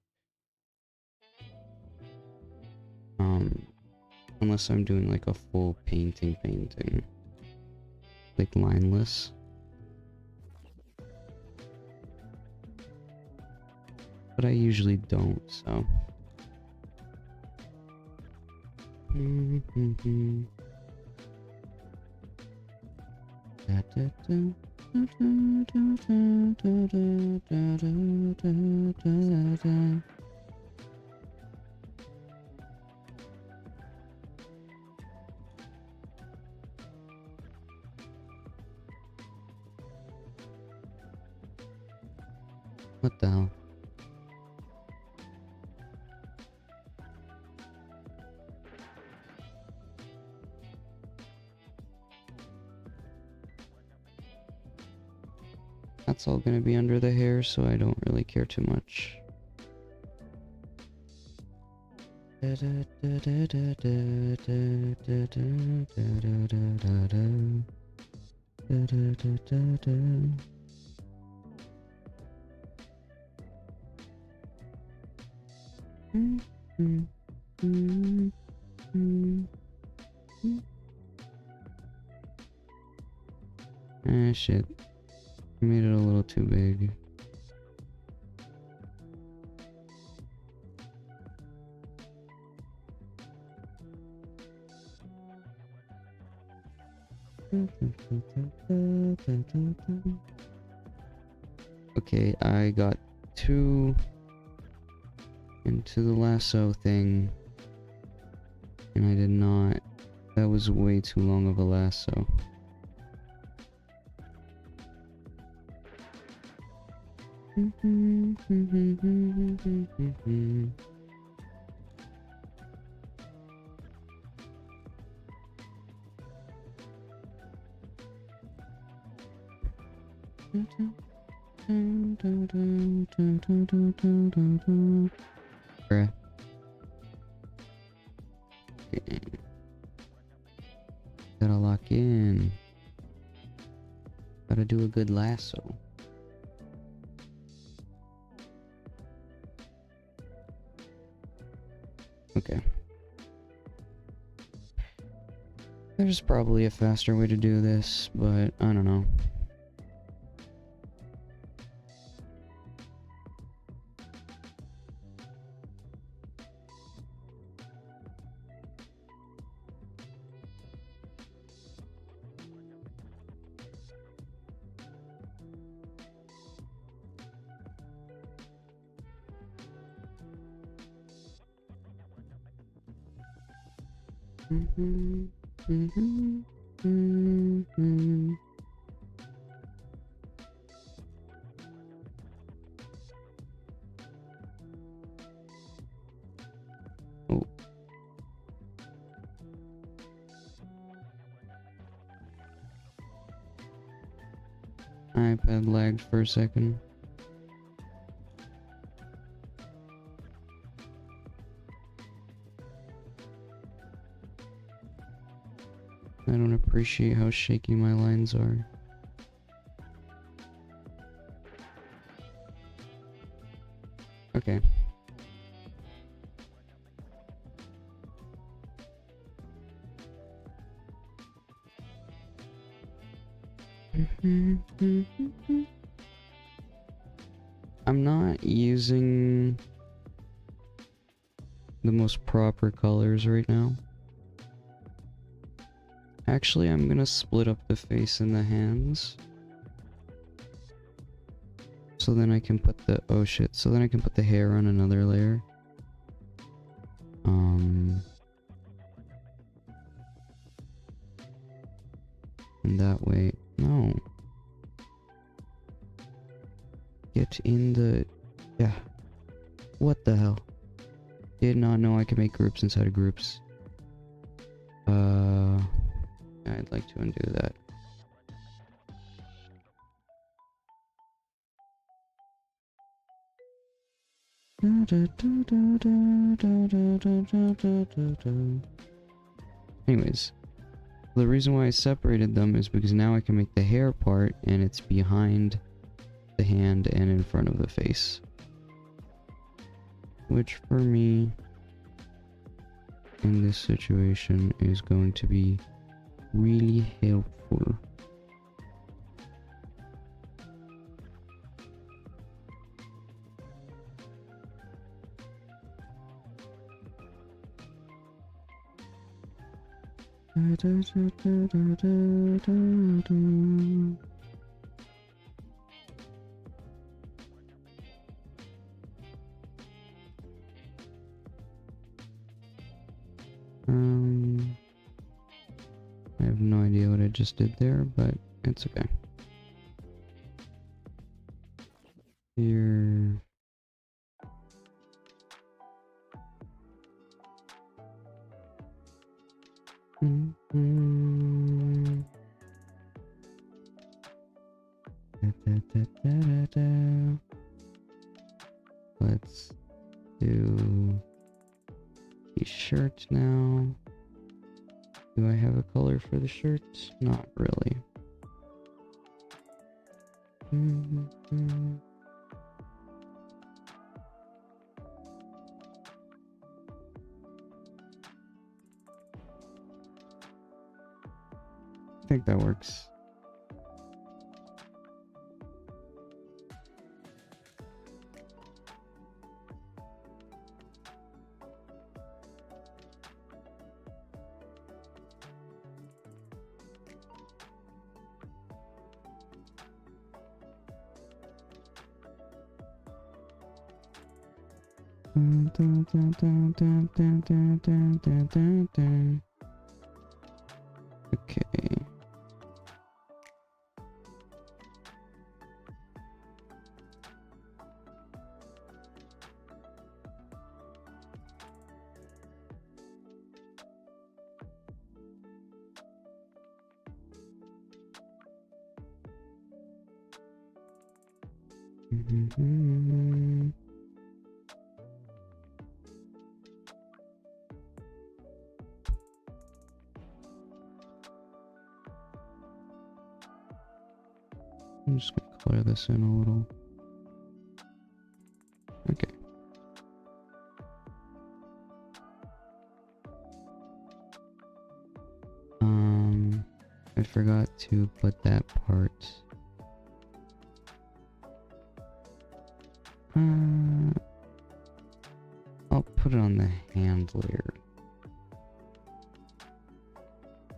Unless I'm doing like a full painting, like lineless. But I usually don't, so. What the hell? That's all gonna be under the hair, so I don't really care too much. Ah, shit. I made it a little too big. Okay, I got 2 into the lasso thing, and I did not. That was way too long of a lasso. Bruh. Okay. Gotta lock in. Gotta do a good lasso. Okay. There's probably a faster way to do this, but I don't know. Oh. iPad lagged for a second. I don't appreciate how shaky my lines are. Okay. I'm not using the most proper colors right now. Actually, I'm gonna split up the face and the hands. So then I can put the... oh shit. So then I can put the hair on another layer. And that way... no. Get in the... yeah. What the hell? Did not know I could make groups inside of groups. I'd like to undo that. Anyways, the reason why I separated them is because now I can make the hair part and it's behind the hand and in front of the face. Which for me, in this situation, is going to be really helpful. I have no idea what I just did there, but it's okay. Here. Let's do the shirt now. Do I have a color for the shirt? Not really. I think that works. Okay. I'm just gonna color this in a little. Okay. I forgot to put that part. I'll put it on the hand layer.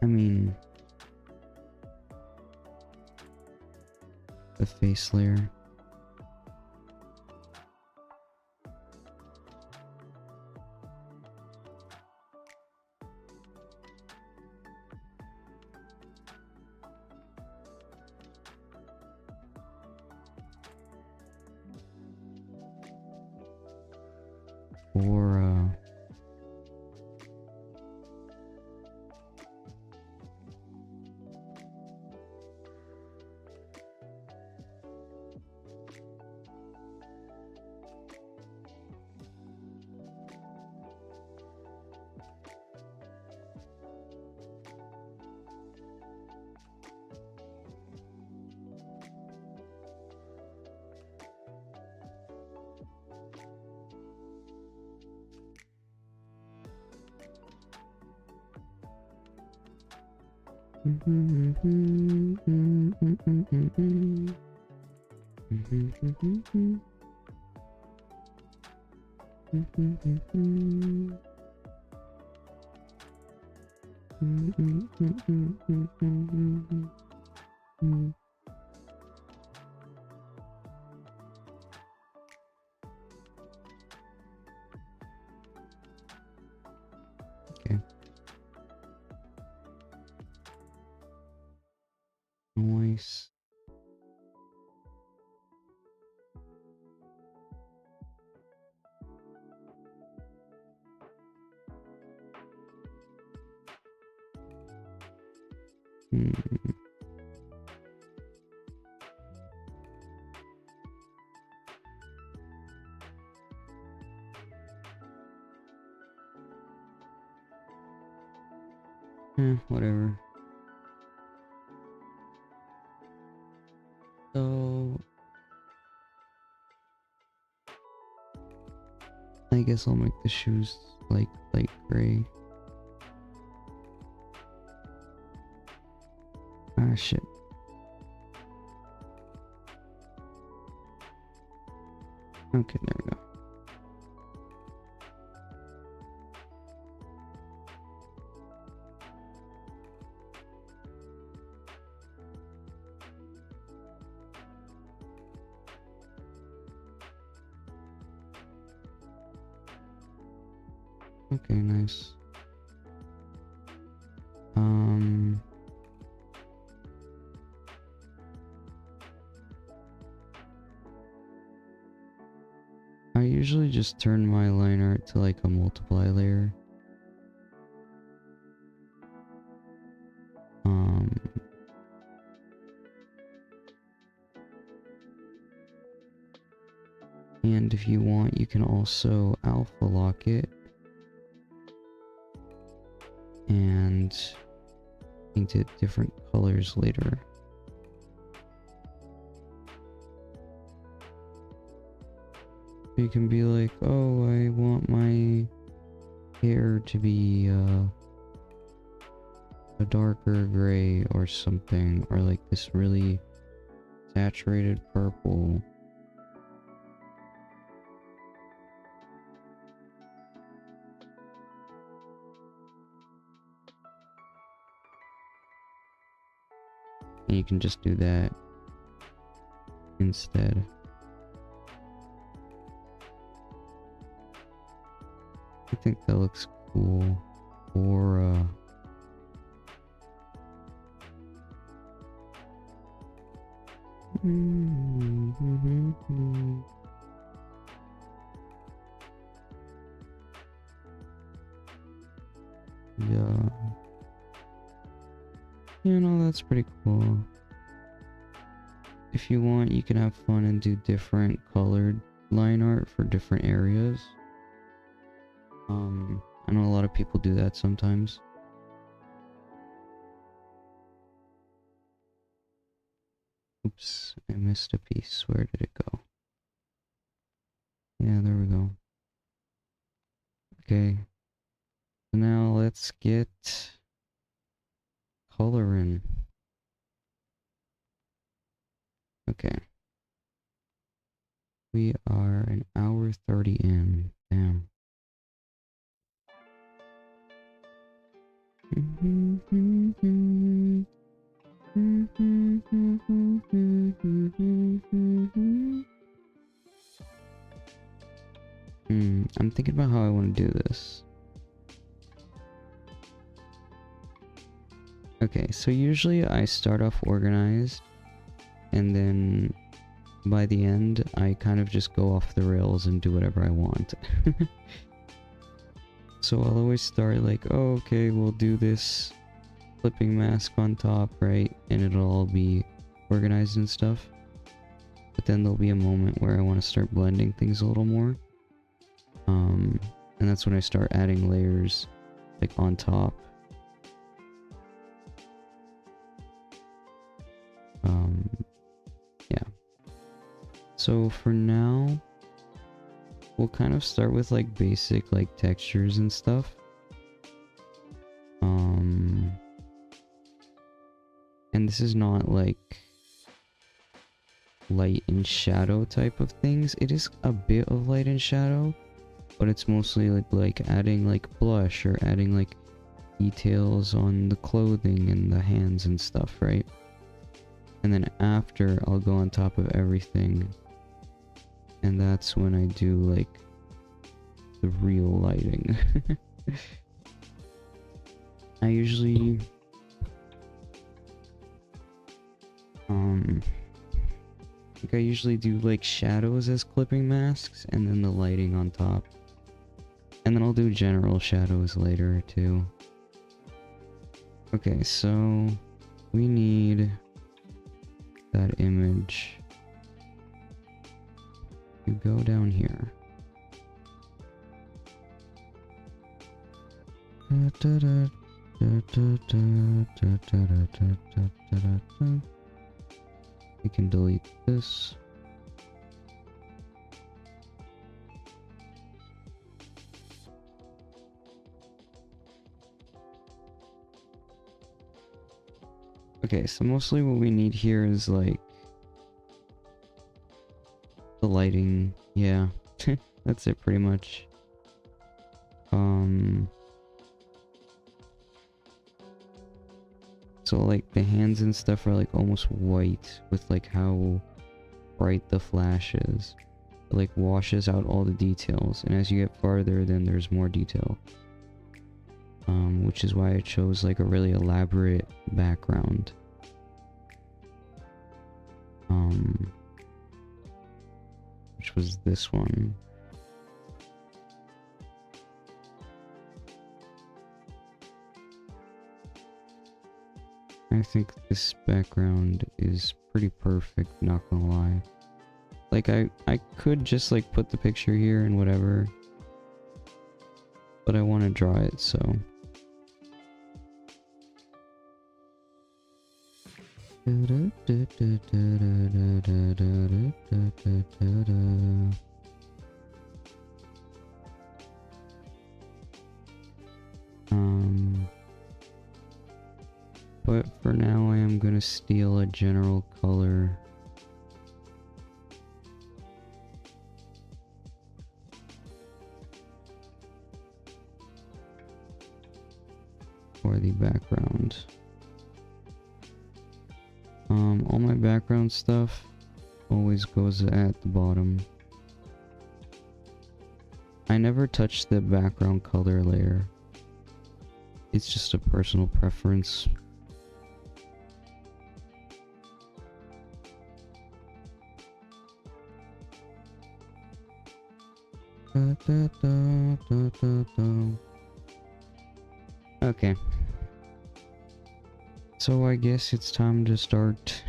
I mean, the face layer. Or okay. Nice. Whatever. So I guess I'll make the shoes like light gray. Ah, shit. Okay, there we go. Okay, nice. I usually just turn my line art to like a multiply layer. And if you want, you can also alpha lock it. and paint it different colors later. You can be like, oh, I want my hair to be a darker gray or something, or like this really saturated purple. And you can just do that instead. I think that looks cool. Or yeah. You know, that's pretty cool. If you want, you can have fun and do different colored line art for different areas. I know a lot of people do that sometimes. Oops, I missed a piece. Where did it go? Yeah, there we go. Okay. So now let's get color in. Okay. We are an hour 30 in. Damn. I'm thinking about how I want to do this. Okay, so usually I start off organized, and then by the end, I kind of just go off the rails and do whatever I want. So I'll always start like, oh, okay, we'll do this clipping mask on top, right? And it'll all be organized and stuff. But then there'll be a moment where I want to start blending things a little more. And that's when I start adding layers, like, on top. Yeah. So for now, we'll kind of start with like basic like textures and stuff. And this is not like light and shadow type of things. It is a bit of light and shadow, but it's mostly like adding like blush or adding like details on the clothing and the hands and stuff, right? And then after, I'll go on top of everything, and that's when I do like the real lighting. I usually I usually do like shadows as clipping masks and then the lighting on top. And then I'll do general shadows later too. Okay, so we need that image to go down here. We can delete this. Okay, so mostly what we need here is like the lighting. Yeah, that's it pretty much. So like the hands and stuff are like almost white with like how bright the flash is. It like washes out all the details, and as you get farther, then there's more detail. Which is why I chose like a really elaborate background. Which was this one. I think this background is pretty perfect, not gonna lie. Like I could just like put the picture here and whatever, but I want to draw it, so Um, but for now I am gonna steal a general color. For the background. All my background stuff always goes at the bottom. I never touch the background color layer. It's just a personal preference. Okay. So I guess it's time to start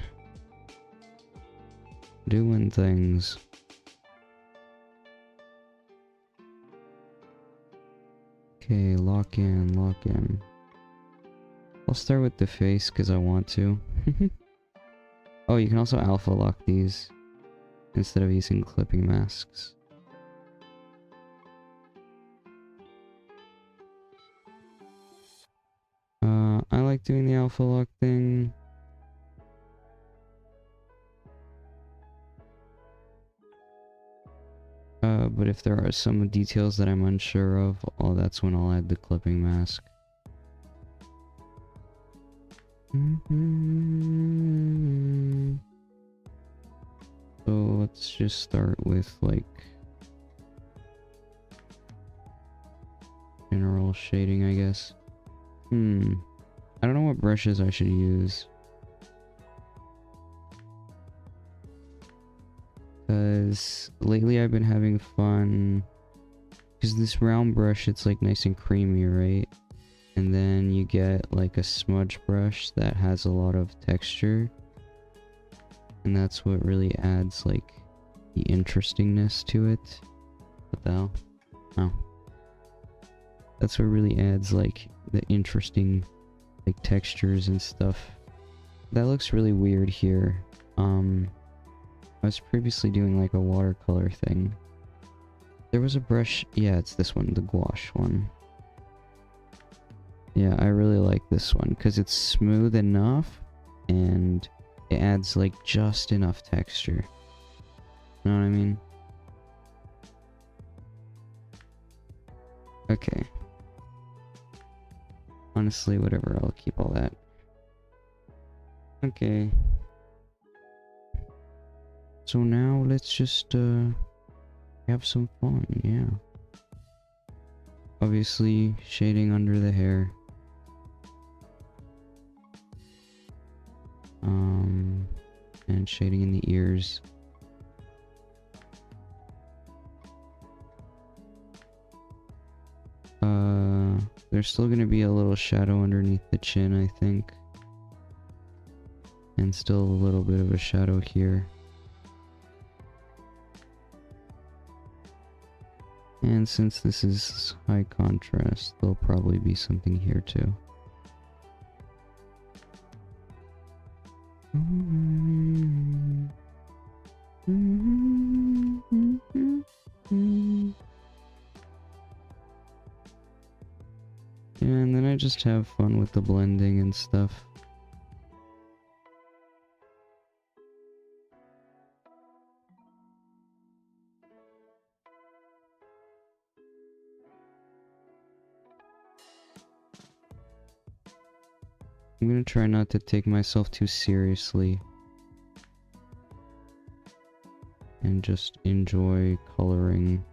doing things. Okay, lock in, lock in. I'll start with the face because I want to. Oh, you can also alpha lock these instead of using clipping masks. I like doing the alpha lock thing. But if there are some details that I'm unsure of, oh, that's when I'll add the clipping mask. So let's just start with like general shading, I guess. I don't know what brushes I should use. Because lately I've been having fun. Because this round brush, it's like nice and creamy, right? And then you get like a smudge brush that has a lot of texture. And that's what really adds like the interestingness to it. What the hell? Oh. That's what really adds like the interesting like textures and stuff. That looks really weird here. I was previously doing like a watercolor thing. There was a brush, yeah, it's this one, the gouache one. Yeah, I really like this one because it's smooth enough and it adds like just enough texture. You know what I mean? Okay. Honestly, whatever, I'll keep all that. Okay. So now let's just have some fun, yeah. Obviously, shading under the hair. And shading in the ears. There's still gonna be a little shadow underneath the chin, I think. And still a little bit of a shadow here. And since this is high contrast, there'll probably be something here too. And then I just have fun with the blending and stuff. I'm gonna try not to take myself too seriously. And just enjoy coloring.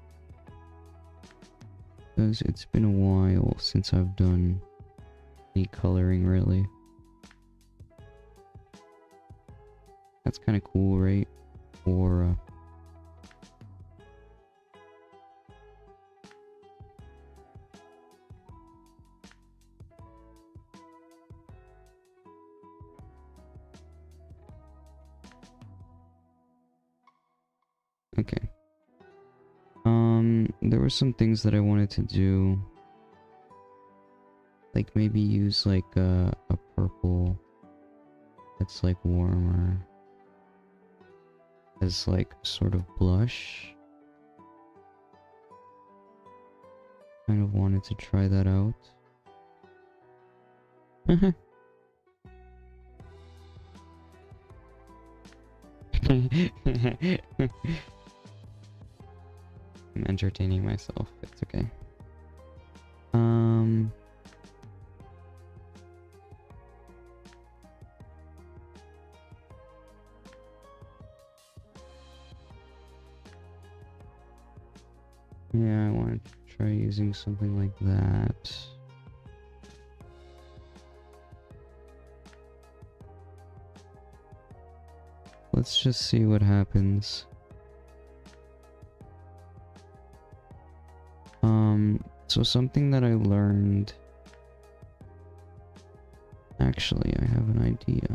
Because it's been a while since I've done any coloring, really. That's kind of cool, right? Or okay. There were some things that I wanted to do. Like maybe use like a purple that's like warmer as like sort of blush. Kind of wanted to try that out. I'm entertaining myself. It's okay. Yeah, I wanted to try using something like that. Let's just see what happens. So something that I learned... Actually, I have an idea.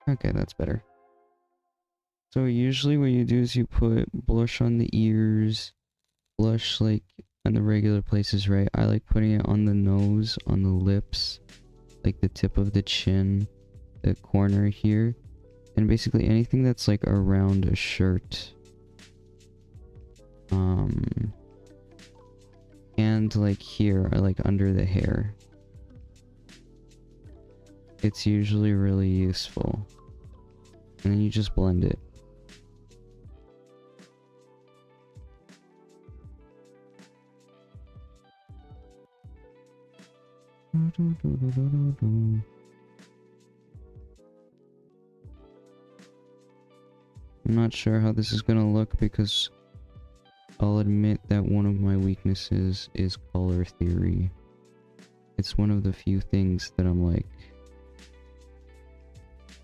Okay, that's better. So usually what you do is you put blush on the ears, blush like on the regular places, right? I like putting it on the nose, on the lips, like the tip of the chin, the corner here, and basically anything that's like around a shirt. And like here, or like under the hair. It's usually really useful. And then you just blend it. I'm not sure how this is gonna look because I'll admit that one of my weaknesses is color theory. It's one of the few things that I'm like,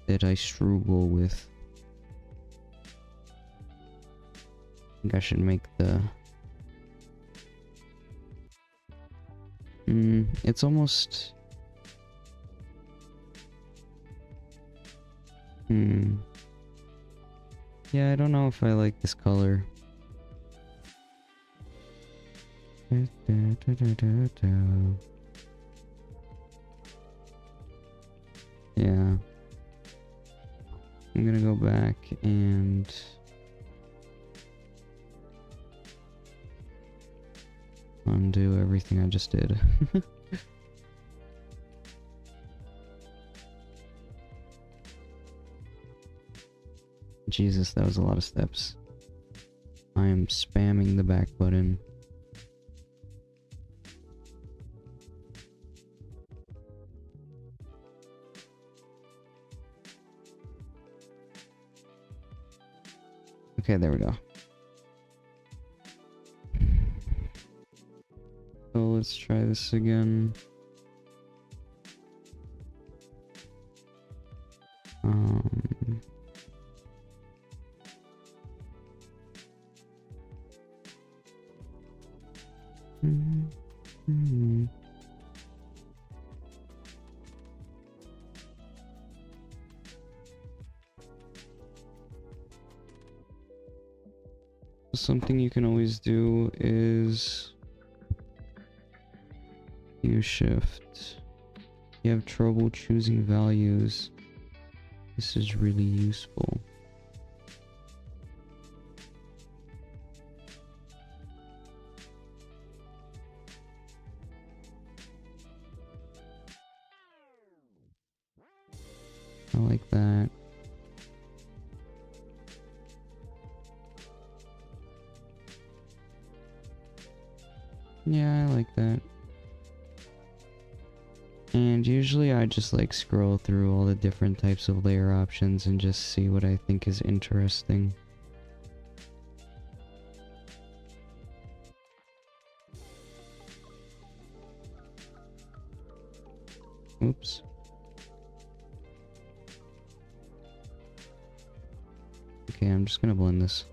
that I struggle with. I think I should make the... it's almost... Yeah, I don't know if I like this color. Yeah. I'm gonna go back and... undo everything I just did. Jesus, that was a lot of steps. I am spamming the back button. Okay, there we go. So let's try this again. Something you can always do is use shift. You have trouble choosing values. This is really useful. I like that. Yeah, I like that. And usually I just like scroll through all the different types of layer options and just see what I think is interesting. Oops. Okay, I'm just gonna blend this.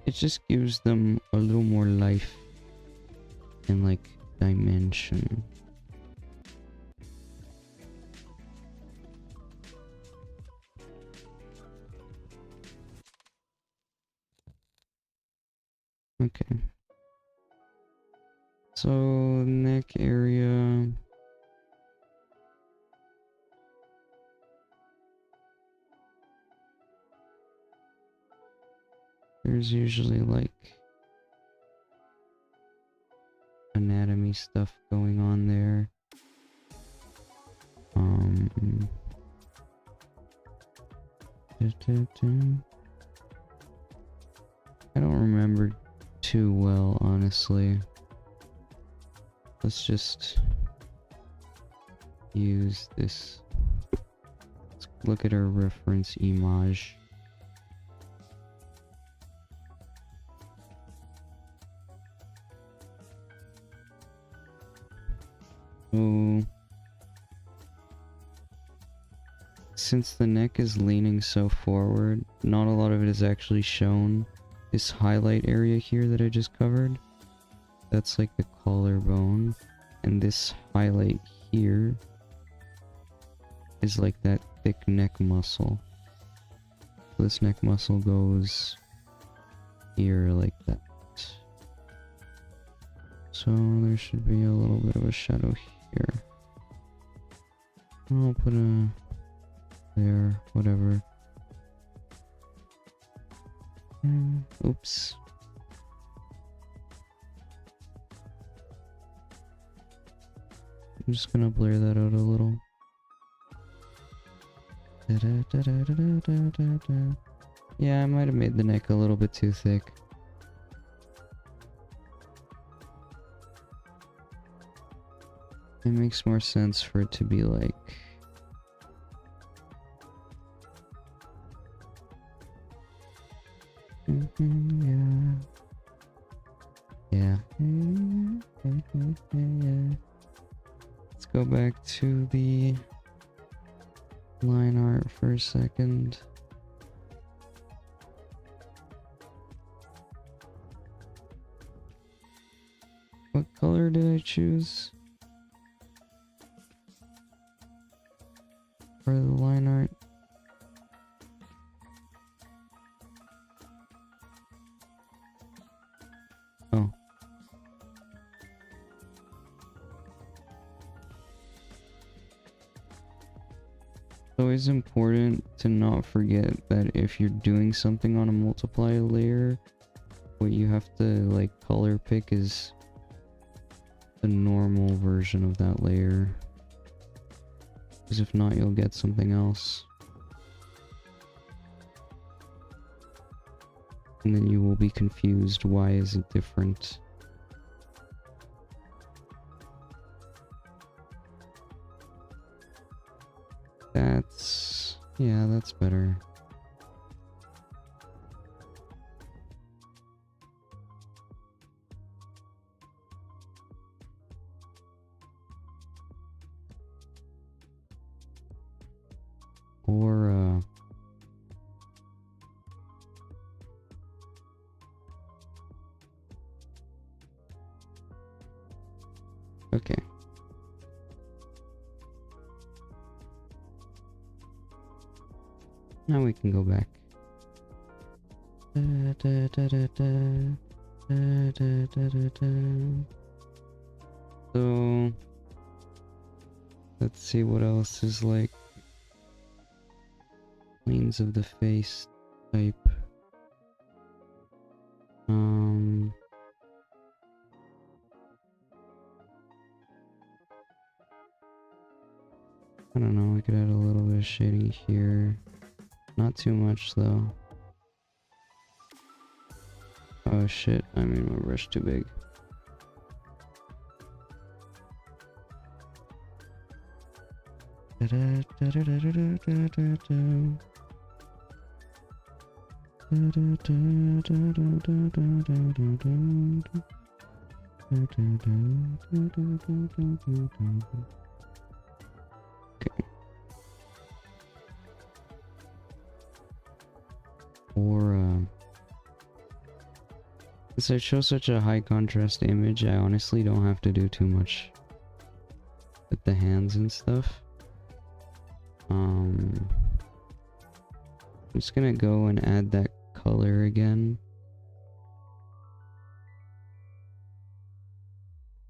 It just gives them a little more life and like dimension. Okay. So, neck area. There's usually like anatomy stuff going on there. I don't remember too well, honestly. Let's just use this. Let's look at our reference image. So, since the neck is leaning so forward, not a lot of it is actually shown. This highlight area here that I just covered, that's like the collarbone, and this highlight here is like that thick neck muscle. This neck muscle goes here like that. So there should be a little bit of a shadow here. I'll put a there, whatever. Oops. I'm just gonna blur that out a little. Yeah, I might have made the neck a little bit too thick. It makes more sense for it to be like... Yeah. Let's go back to the line art for a second. What color did I choose for the line art? Oh. It's always important to not forget that if you're doing something on a multiply layer, what you have to like color pick is the normal version of that layer. Because if not, you'll get something else. And then you will be confused, why is it different? Yeah, that's better. Or, okay. Now we can go back. So, let's see what else is like planes of the face type. I don't know, we could add a little bit of shading here. Not too much though. Oh shit, I made my brush too big. Okay. Or since I chose such a high contrast image, I honestly don't have to do too much with the hands and stuff. I'm just gonna go and add that color again.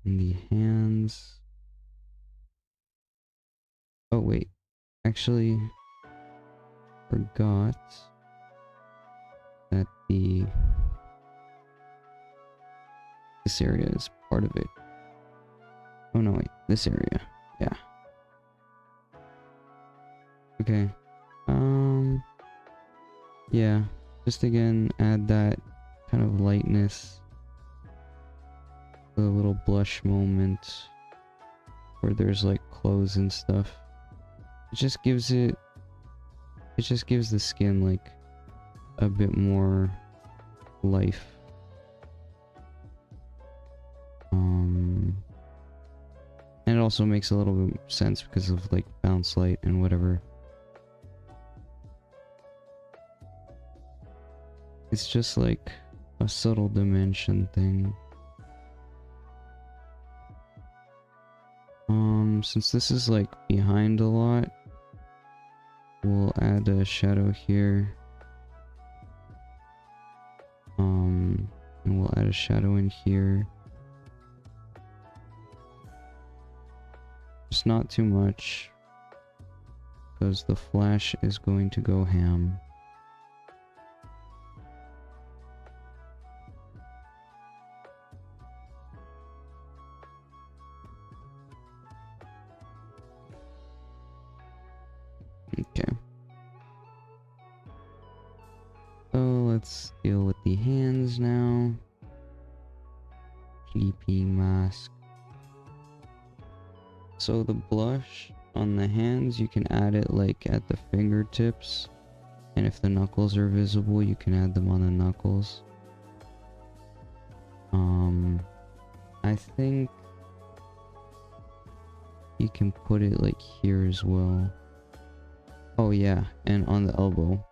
in the hands. Oh wait, actually forgot that this area is part of it. Oh no, wait, this area. Yeah. Okay. Yeah, just again add that kind of lightness, the little blush moment where there's like clothes and stuff. It just gives the skin like a bit more life. And it also makes a little bit sense because of like bounce light and whatever. It's just like a subtle dimension thing. Since this is like behind a lot, we'll add a shadow here. And we'll add a shadow in here. Just not too much, because the flash is going to go ham. Okay. So let's deal with the hands now. Sleeping mask. So the blush on the hands, you can add it like at the fingertips. And if the knuckles are visible, you can add them on the knuckles. I think you can put it like here as well. Oh yeah, and on the elbow.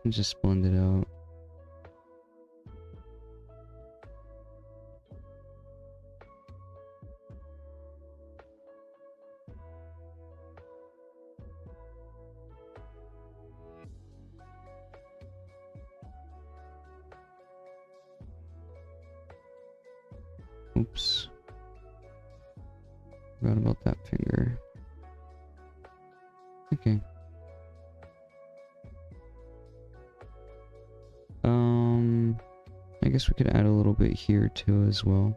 And just blend it out. Oops. Forgot about that finger. Okay. I guess we could add a little bit here too as well.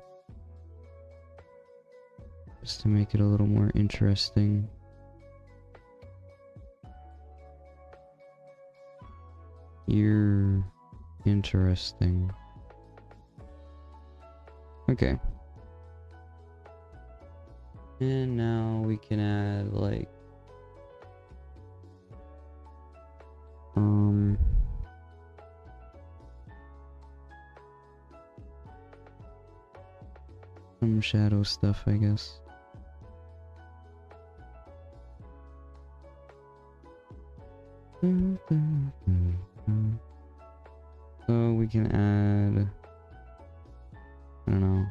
Just to make it a little more interesting. You're interesting. Okay. And now we can add like some shadow stuff, I guess. So we can add, I don't know,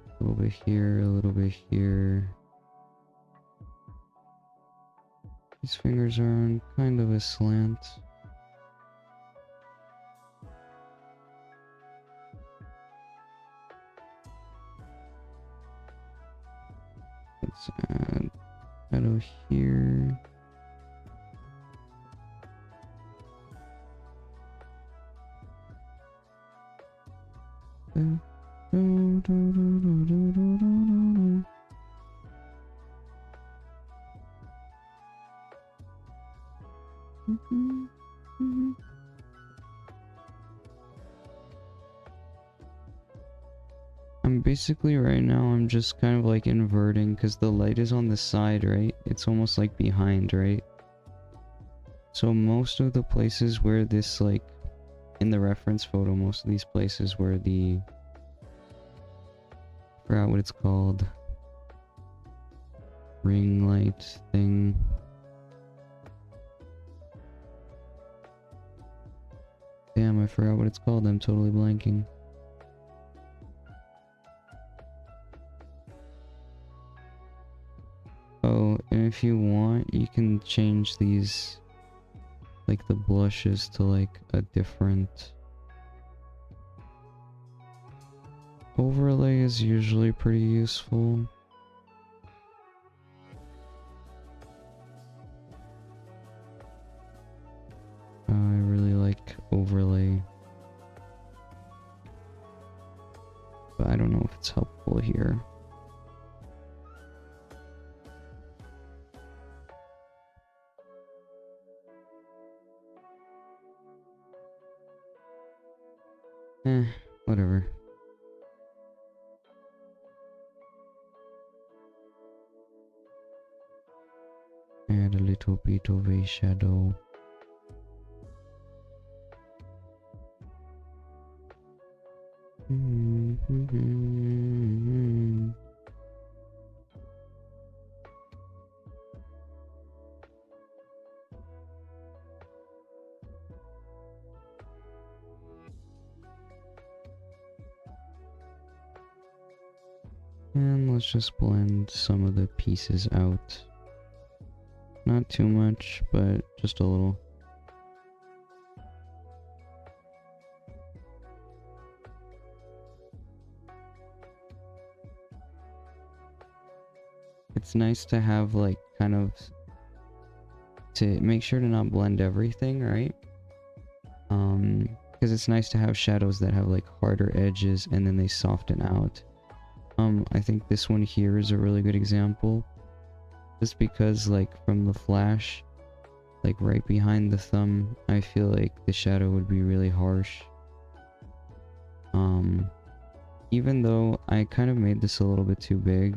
a little bit here, a little bit here. These fingers are on kind of a slant. Let's add shadow here. Basically right now I'm just kind of like inverting because the light is on the side, right? It's almost like behind, right? So most of the places where this, like in the reference photo, most of these places where the, I forgot what it's called, ring light thing, I forgot what it's called. I'm totally blanking. Oh, and if you want, you can change these, like the blushes, to like a different overlay is usually pretty useful. I really like overlay, but I don't know if it's helpful here. Whatever. Add a little bit of a shadow. And let's just blend some of the pieces out. Not too much, but just a little. It's nice to have like kind of to make sure to not blend everything, right? Because it's nice to have shadows that have like harder edges and then they soften out. I think this one here is a really good example. Just because like from the flash, like right behind the thumb, I feel like the shadow would be really harsh. Even though I kind of made this a little bit too big,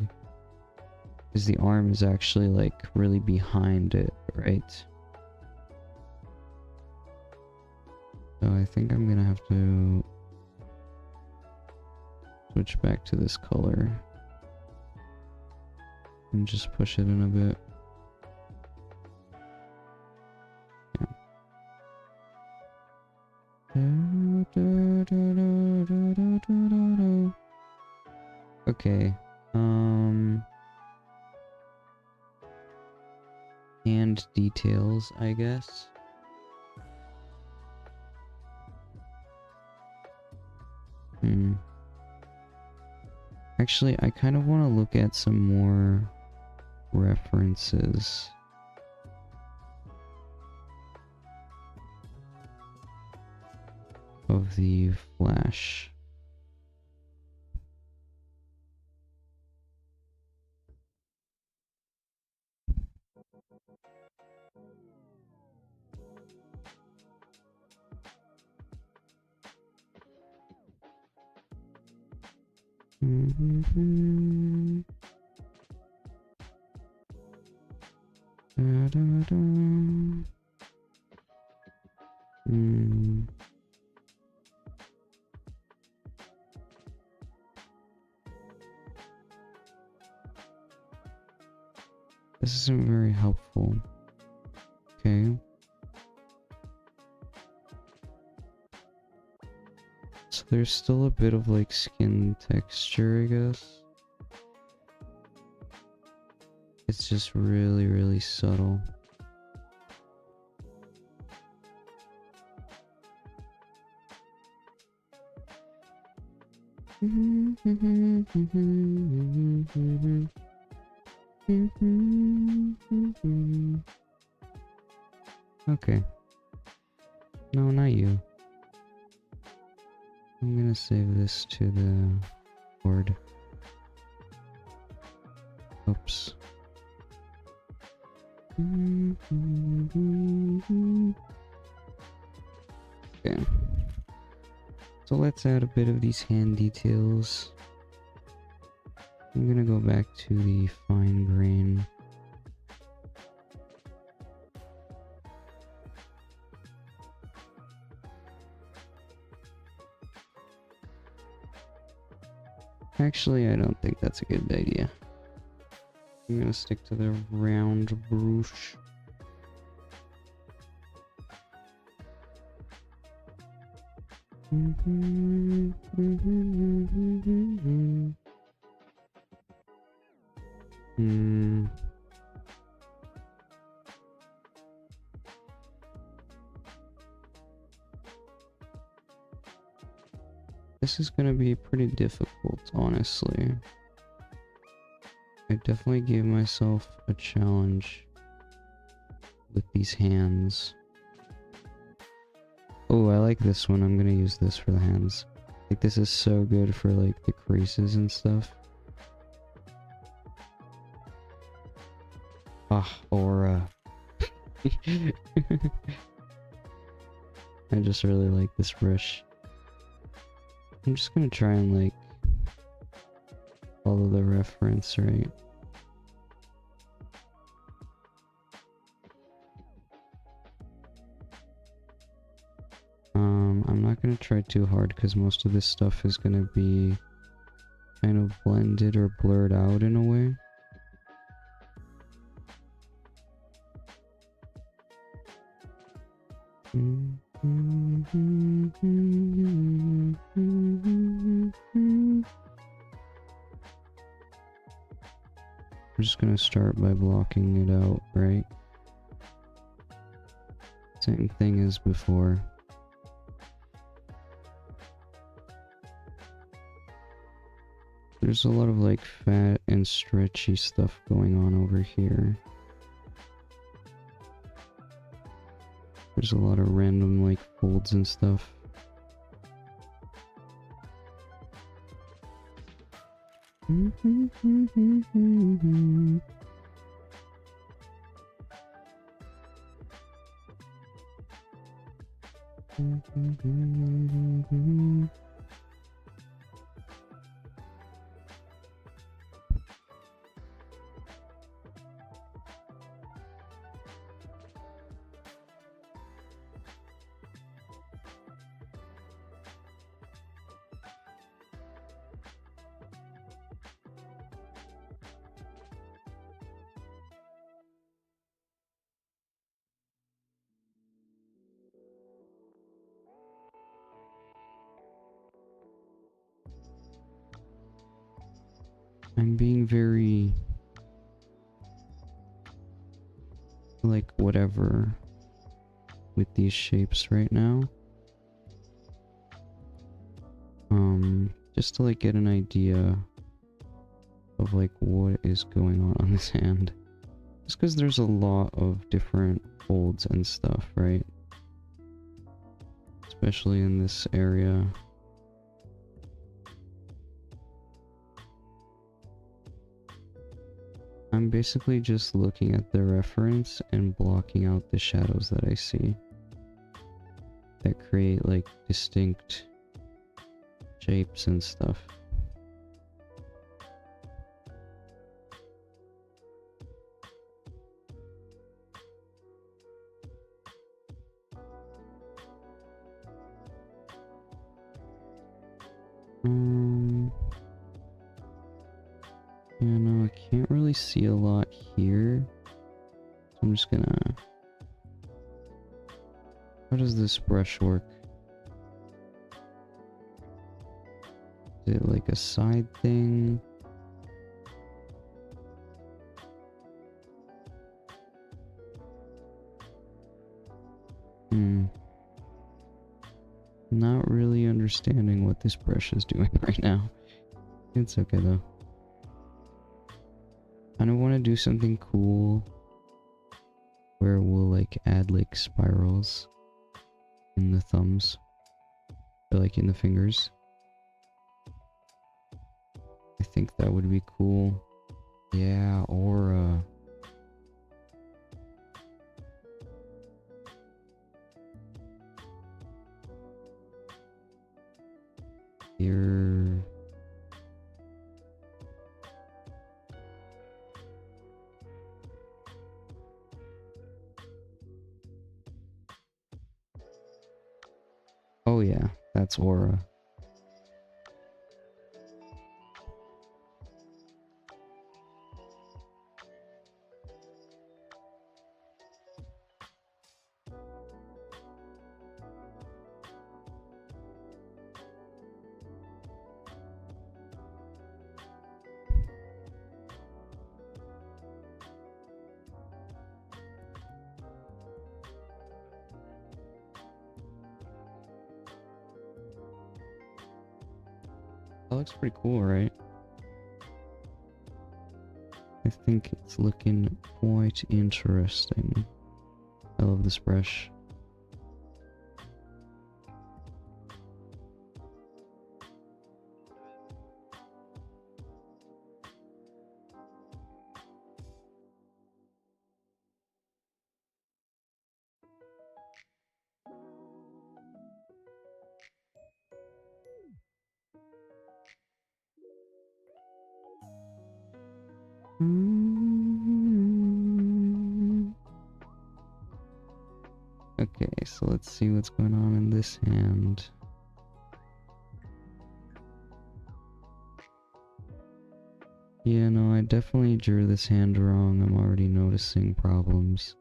because the arm is actually like really behind it, right? So I think I'm gonna have to switch back to this color and just push it in a bit. Okay, hand details, I guess. Actually, I kind of want to look at some more references. Of the Flash. This isn't very helpful. Okay. So there's still a bit of like skin texture, I guess. It's just really, really subtle. Okay. No, not you. I'm gonna save this to the board. Oops. Okay. So let's add a bit of these hand details. I'm gonna go back to the fine grain. Actually, I don't think that's a good idea. I'm gonna stick to the round brush. Hmm. This is gonna be pretty difficult, honestly. I definitely gave myself a challenge with these hands. Oh, I like this one. I'm gonna use this for the hands. Like, this is so good for, like, the creases and stuff. Ah, aura. I just really like this brush. I'm just gonna try and, like, follow the reference, right? I'm not gonna try too hard because most of this stuff is gonna be kind of blended or blurred out in a way. I'm just gonna start by blocking it out, right? Same thing as before. There's a lot of like fat and stretchy stuff going on over here. There's a lot of random like folds and stuff. I'm being very like whatever with these shapes right now. Just to like get an idea of like what is going on this hand. Just because there's a lot of different folds and stuff, right? Especially in this area. I'm basically just looking at the reference and blocking out the shadows that I see that create like distinct shapes and stuff. Yeah, no, I can't really see a lot here. So I'm just gonna... How does this brush work? Is it like a side thing? Not really understanding what this brush is doing right now. It's okay though. I don't want to do something cool where we'll like add like spirals in the thumbs or like in the fingers. I think that would be cool. Yeah, aura. Here. Oh yeah, that's aura. That looks pretty cool, right? I think it's looking quite interesting. I love this brush. Okay, so let's see what's going on in this hand. Yeah, no, I definitely drew this hand wrong. I'm already noticing problems.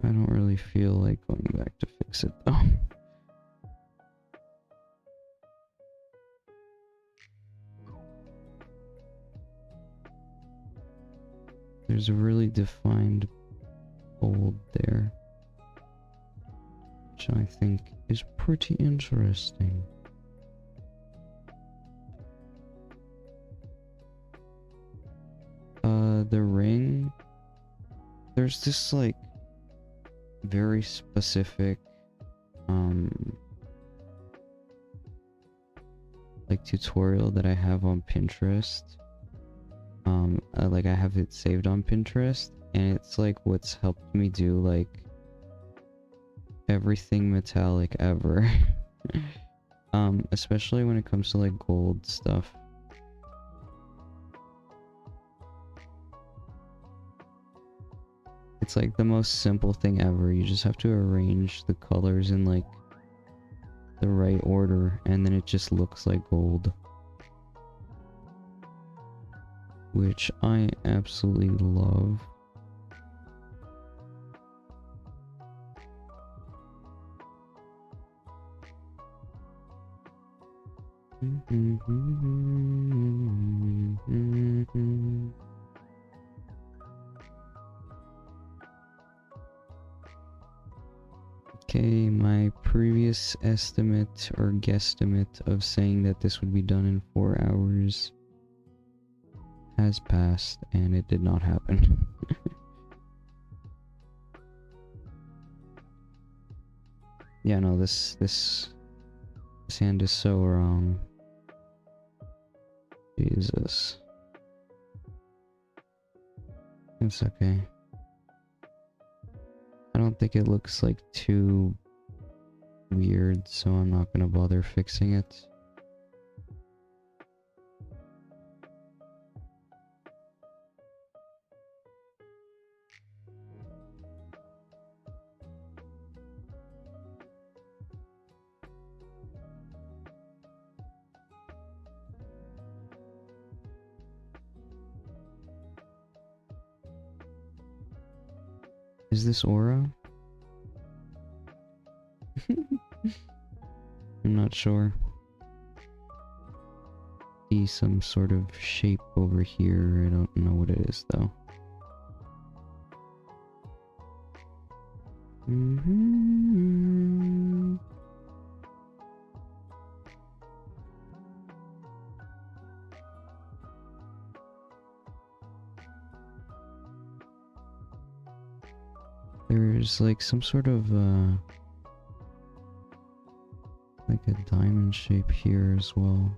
I don't really feel like going back to fix it though. There's a really defined fold there, which I think is pretty interesting. The ring, there's this like very specific like tutorial that I have on Pinterest. Like I have it saved on Pinterest, and it's like what's helped me do like everything metallic ever. Especially when it comes to like gold stuff. It's like the most simple thing ever. You just have to arrange the colors in like the right order, and then it just looks like gold. Which I absolutely love. Okay, my previous estimate or guesstimate of saying that this would be done in 4 hours has passed, and it did not happen. Yeah, no, this hand is so wrong. Jesus. It's okay. I don't think it looks like too weird, so I'm not gonna bother fixing it. Is this aura? I'm not sure. See some sort of shape over here. I don't know what it is though. There's like some sort of like a diamond shape here as well.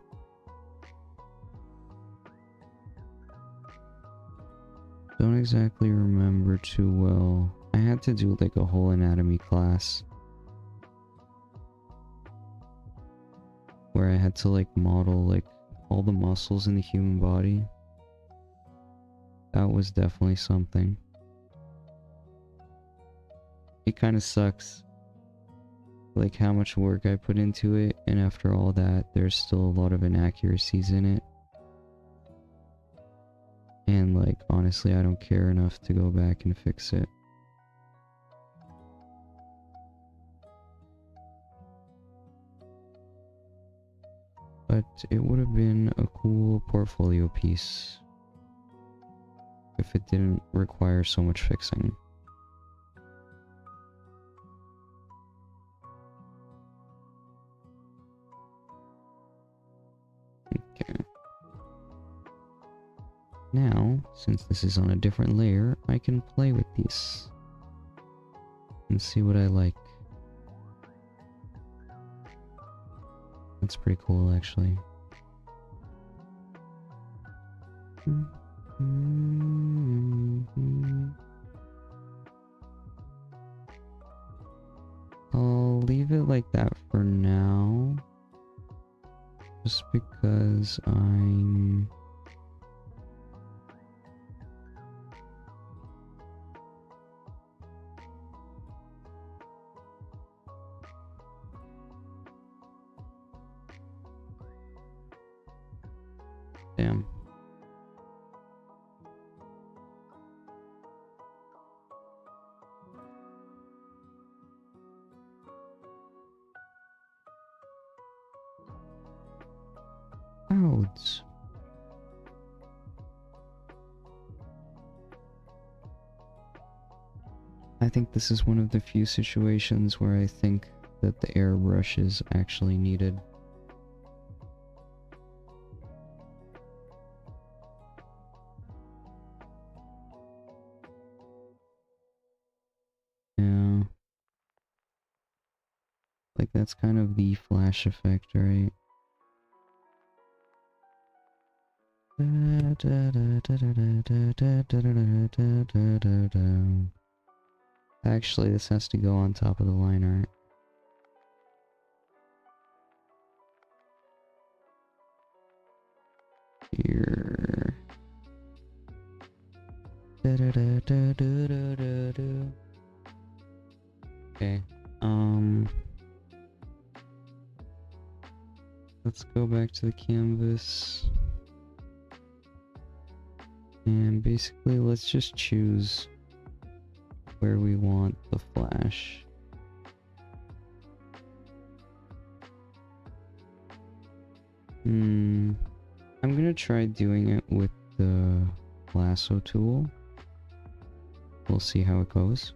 Don't exactly remember too well. I had to do like a whole anatomy class where I had to like model like all the muscles in the human body. That was definitely something. It kind of sucks, like how much work I put into it, and after all that, there's still a lot of inaccuracies in it. And like, honestly, I don't care enough to go back and fix it. But it would have been a cool portfolio piece if it didn't require so much fixing. Now, since this is on a different layer, I can play with these and see what I like. That's pretty cool, actually. I'll leave it like that for now, just because I'm damn. Clouds. I think this is one of the few situations where I think that the airbrush is actually needed. Yeah. Like that's kind of the flash effect, right? Actually, this has to go on top of the line art. Here. Okay. Let's go back to the canvas. And basically, let's just choose where we want the flash. I'm gonna try doing it with the lasso tool. We'll see how it goes.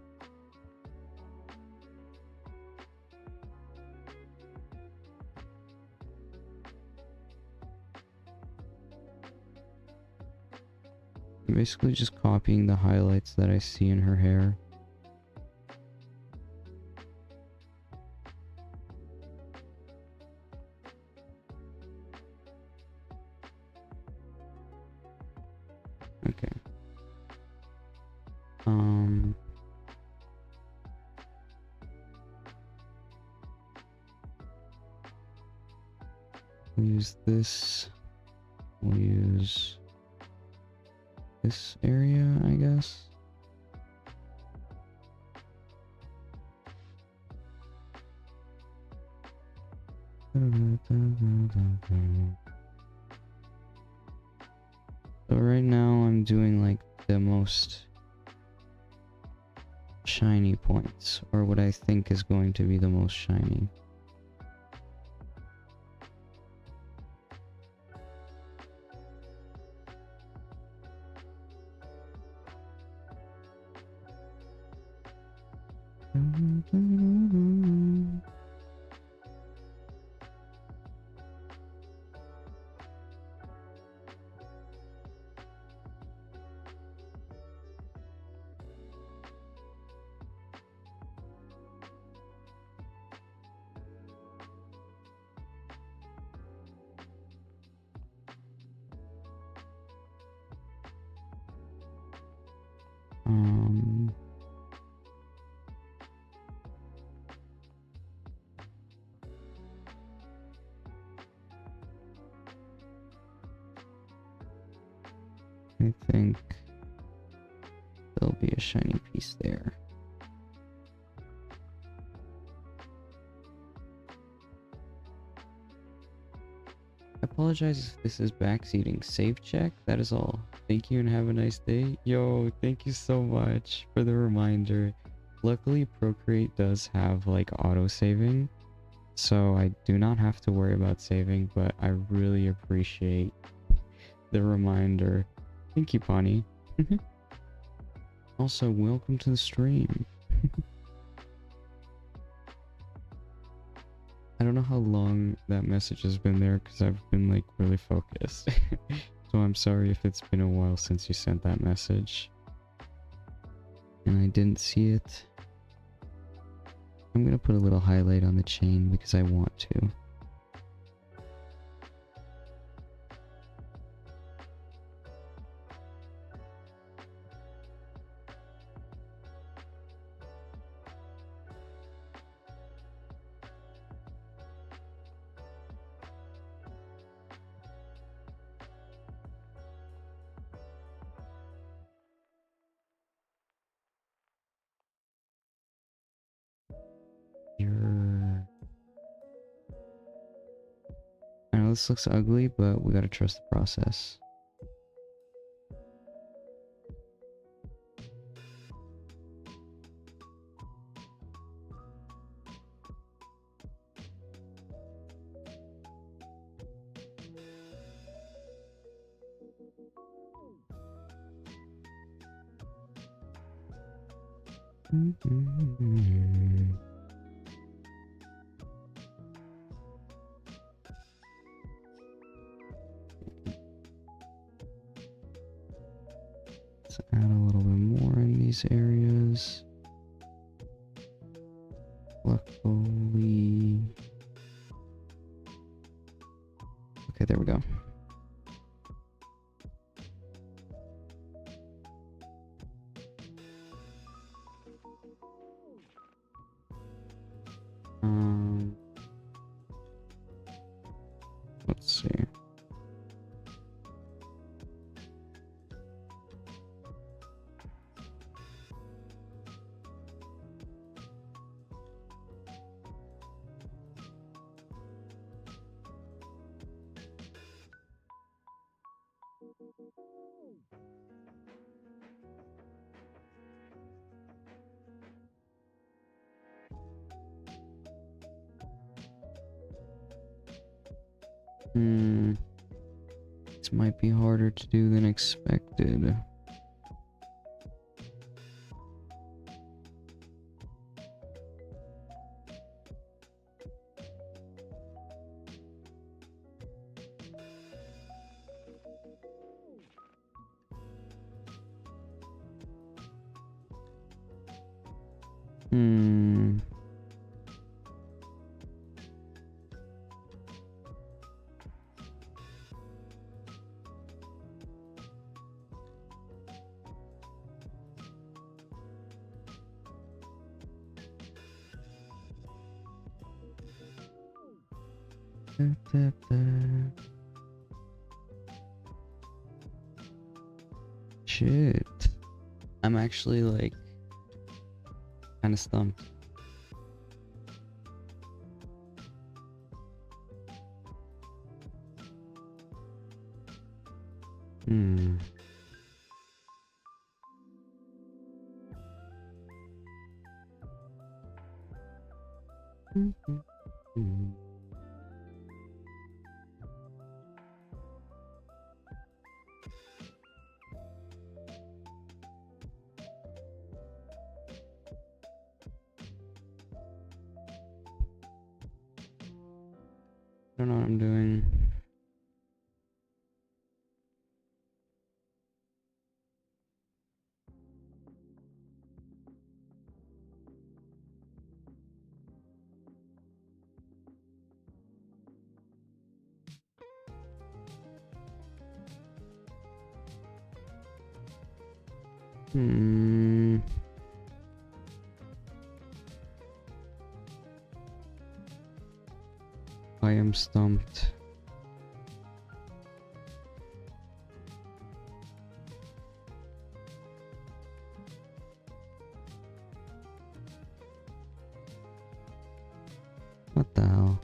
I'm basically just copying the highlights that I see in her hair. Okay. We'll use this. We'll use this area, I guess. So right now I'm doing like the most shiny points, or what I think is going to be the most shiny. I think there'll be a shiny piece there. I apologize if this is backseating. Save check, that is all. Thank you and have a nice day. Yo, thank you so much for the reminder. Luckily, Procreate does have like auto saving, so I do not have to worry about saving, but I really appreciate the reminder. Thank you, Bonnie. Also, welcome to the stream. I don't know how long that message has been there because I've been like really focused. So I'm sorry if it's been a while since you sent that message. And I didn't see it. I'm gonna put a little highlight on the chain because I want to. I know this looks ugly, but we gotta trust the process. Let's add a little bit more in these areas. Luckily. Okay, there we go. Let's see. This might be harder to do than expected. Shit. I'm actually like kind of stumped. I don't know what I'm doing. I am stumped. What the hell?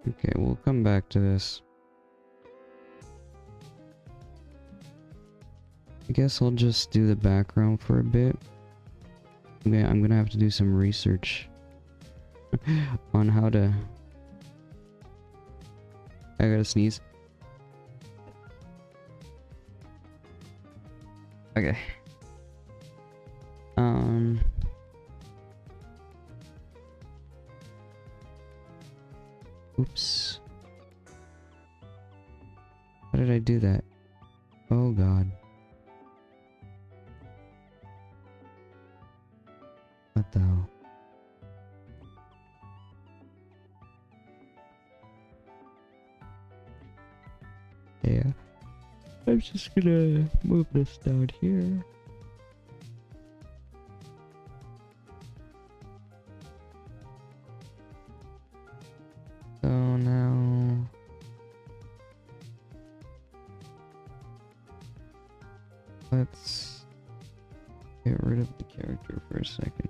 Okay, we'll come back to this. guess I'll just do the background for a bit. Okay, I'm gonna have to do some research on how to... I gotta sneeze. Okay. Oops. How did I do that? Oh god. What the hell? Yeah. I'm just gonna move this down here. So now... let's get rid of the character for a second.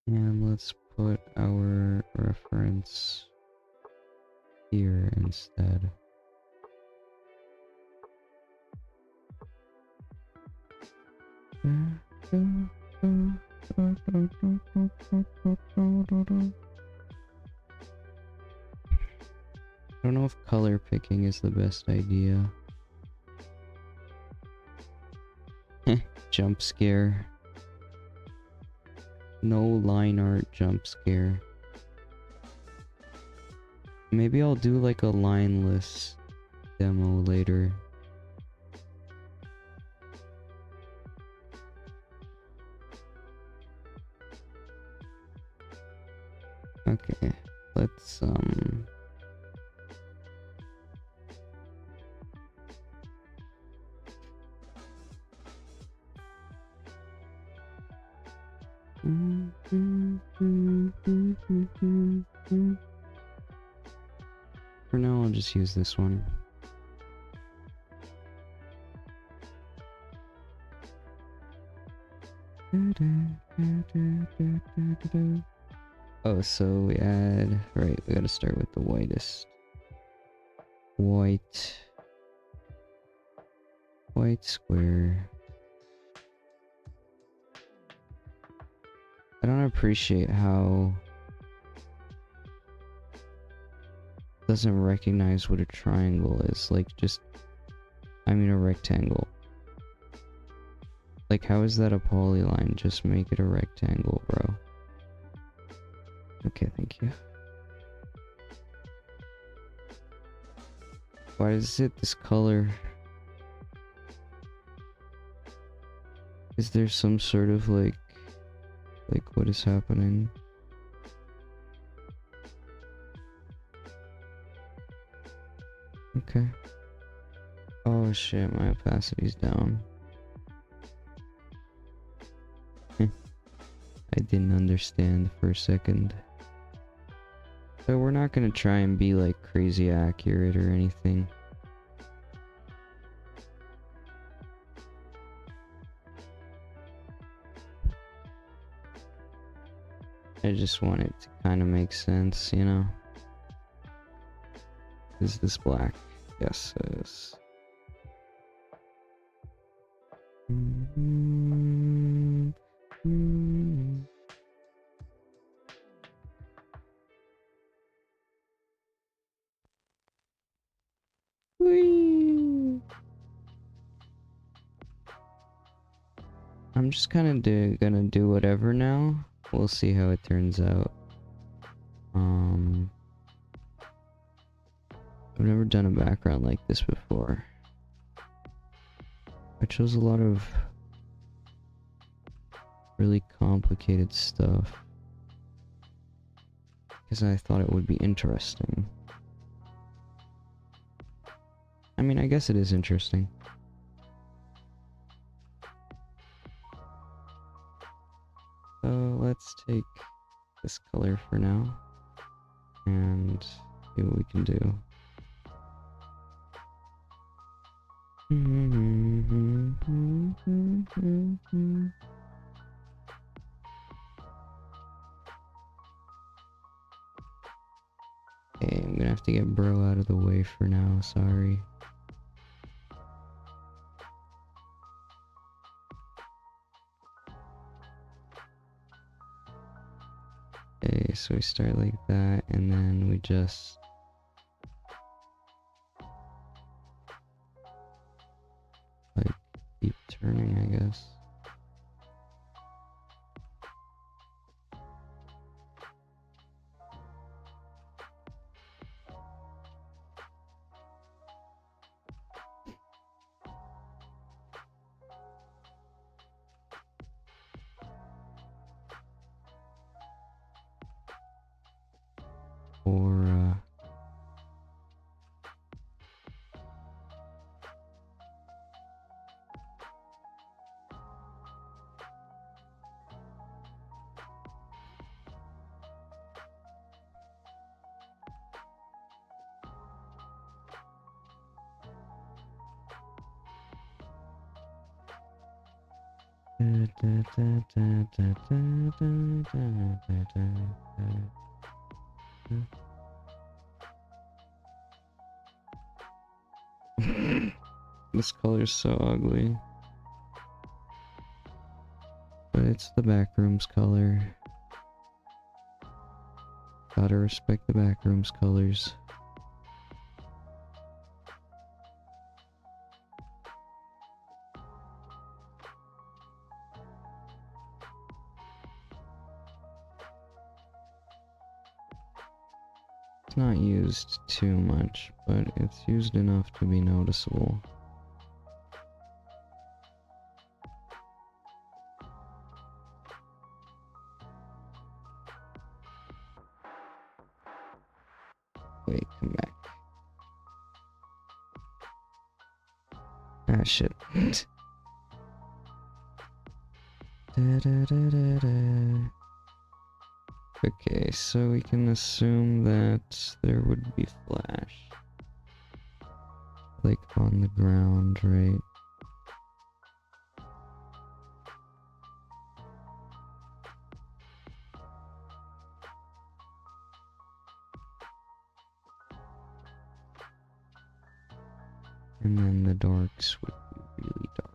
And let's put our reference here instead. I don't know if color picking is the best idea. Jump scare. No line art jump scare. Maybe I'll do like a lineless demo later. Okay, let's for now I'll just use this one. Oh, so we add... right, we gotta start with the whitest. White square. I don't appreciate how it doesn't recognize what a triangle is. Like, just... I mean a rectangle. Like, how is that a polyline? Just make it a rectangle, bro. Okay, thank you. Why is it this color? Is there some sort of like what is happening? Okay. Oh shit, my opacity's down. I didn't understand for a second. So we're not gonna try and be like crazy accurate or anything. I just want it to kind of make sense, you know? Is this black? Yes, it is. Whee! I'm just kind of gonna do whatever now. We'll see how it turns out. I've never done a background like this before. I chose a lot of really complicated stuff because I thought it would be interesting. I mean, I guess it is interesting. So let's take this color for now and see what we can do. Okay, I'm gonna have to get bro out of the way for now, sorry. Okay, so we start like that, and then we just... like, keep turning, I guess. Or, this color's so ugly. But it's the backroom's color. Gotta respect the backroom's colors. It's not used too much, but it's used enough to be noticeable. Wait, come back. Ah, shit. Okay, so we can assume that there would be flash. Like on the ground, right? And then the darks would be really dark.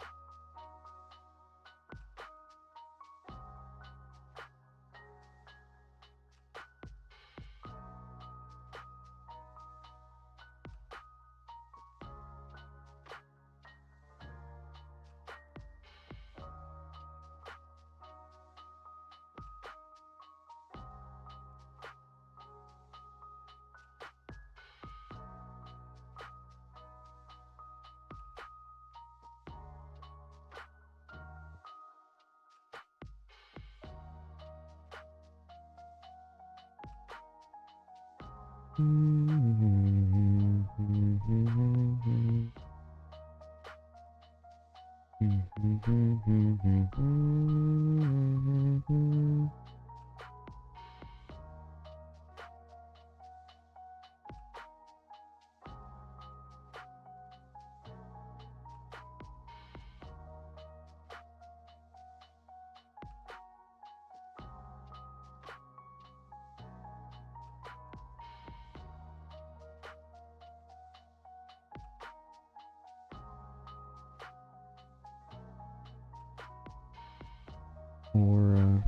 Aura.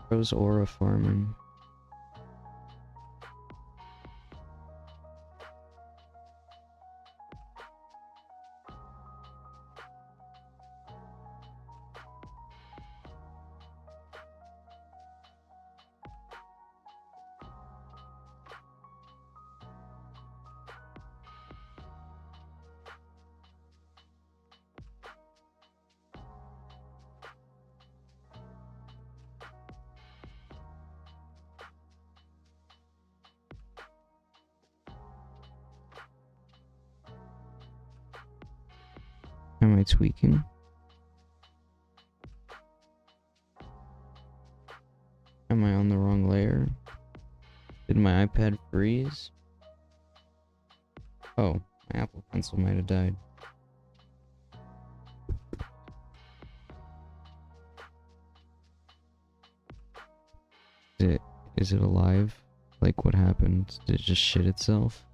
Bro's aura farming. Am I tweaking? Am I on the wrong layer? Did my iPad freeze? Oh, my Apple Pencil might have died. It Is it alive? Like, what happened? Did it just shit itself?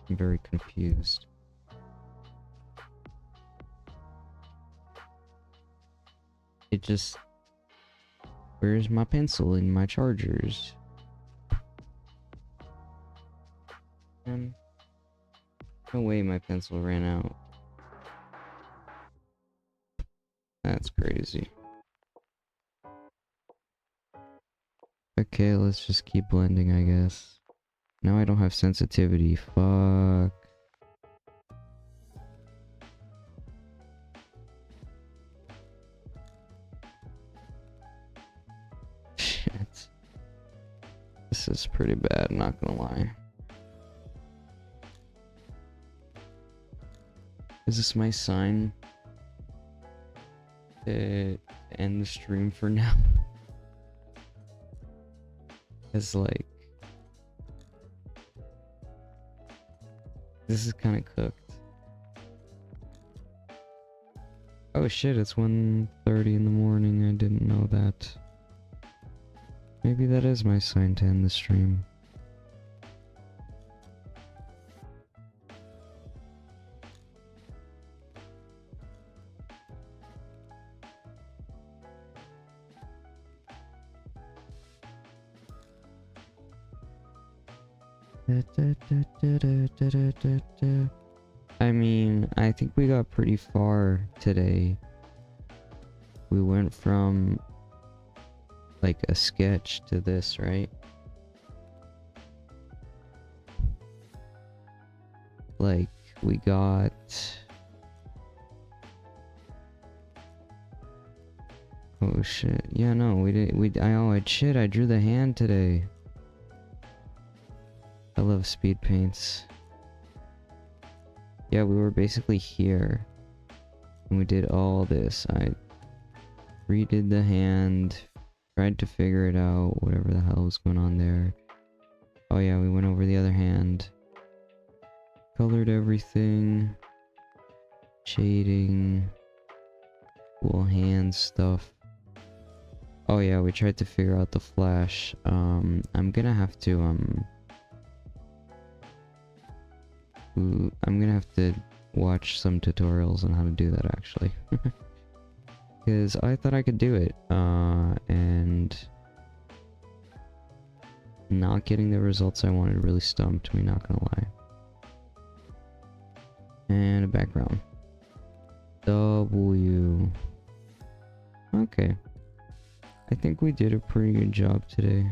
I'm very confused. It just... Where's my pencil and my chargers? No way my pencil ran out. That's crazy. Okay, let's just keep blending, I guess. Now I don't have sensitivity. Fuck. Shit. This is pretty bad, not gonna lie. Is this my sign to end the stream for now? It's like... This is kind of cooked. Oh shit, it's 1:30 in the morning. I didn't know that. Maybe that is my sign to end the stream. I mean, I think we got pretty far today. We went from like a sketch to this, right? Like, we got... Oh shit. Yeah, no, we did. I drew the hand today. I love speed paints. Yeah, we were basically here. And we did all this. I redid the hand. Tried to figure it out. Whatever the hell was going on there. Oh yeah, we went over the other hand. Colored everything. Shading. Cool hand stuff. Oh yeah, we tried to figure out the flash. I'm gonna have to, I'm gonna have to watch some tutorials on how to do that, actually. Because I thought I could do it, and not getting the results I wanted really stumped me, not gonna lie. And a background. W. Okay. I think we did a pretty good job today.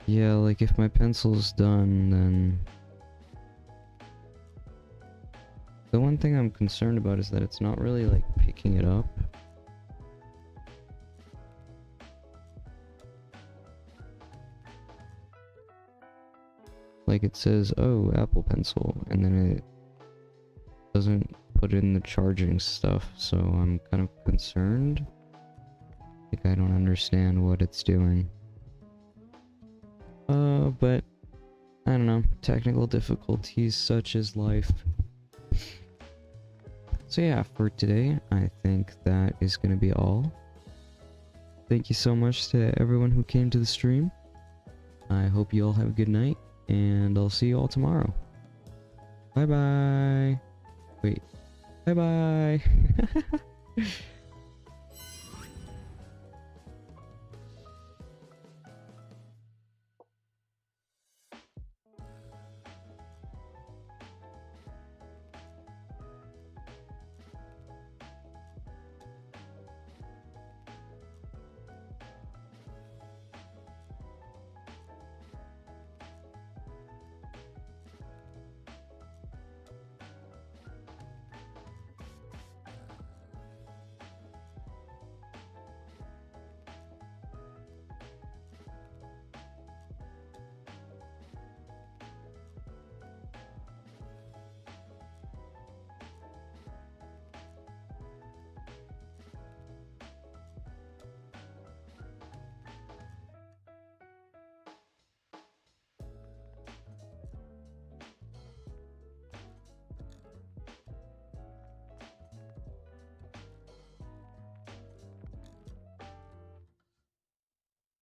Yeah, like if my pencil's done, then... The one thing I'm concerned about is that it's not really like picking it up. Like it says, oh, Apple Pencil, and then it doesn't put in the charging stuff, so I'm kind of concerned. Like I don't understand what it's doing. But I don't know, technical difficulties such as life. So yeah, for today, I think that is gonna be all. Thank you so much to everyone who came to the stream. I hope you all have a good night, and I'll see you all tomorrow. Bye bye. Wait. Bye bye.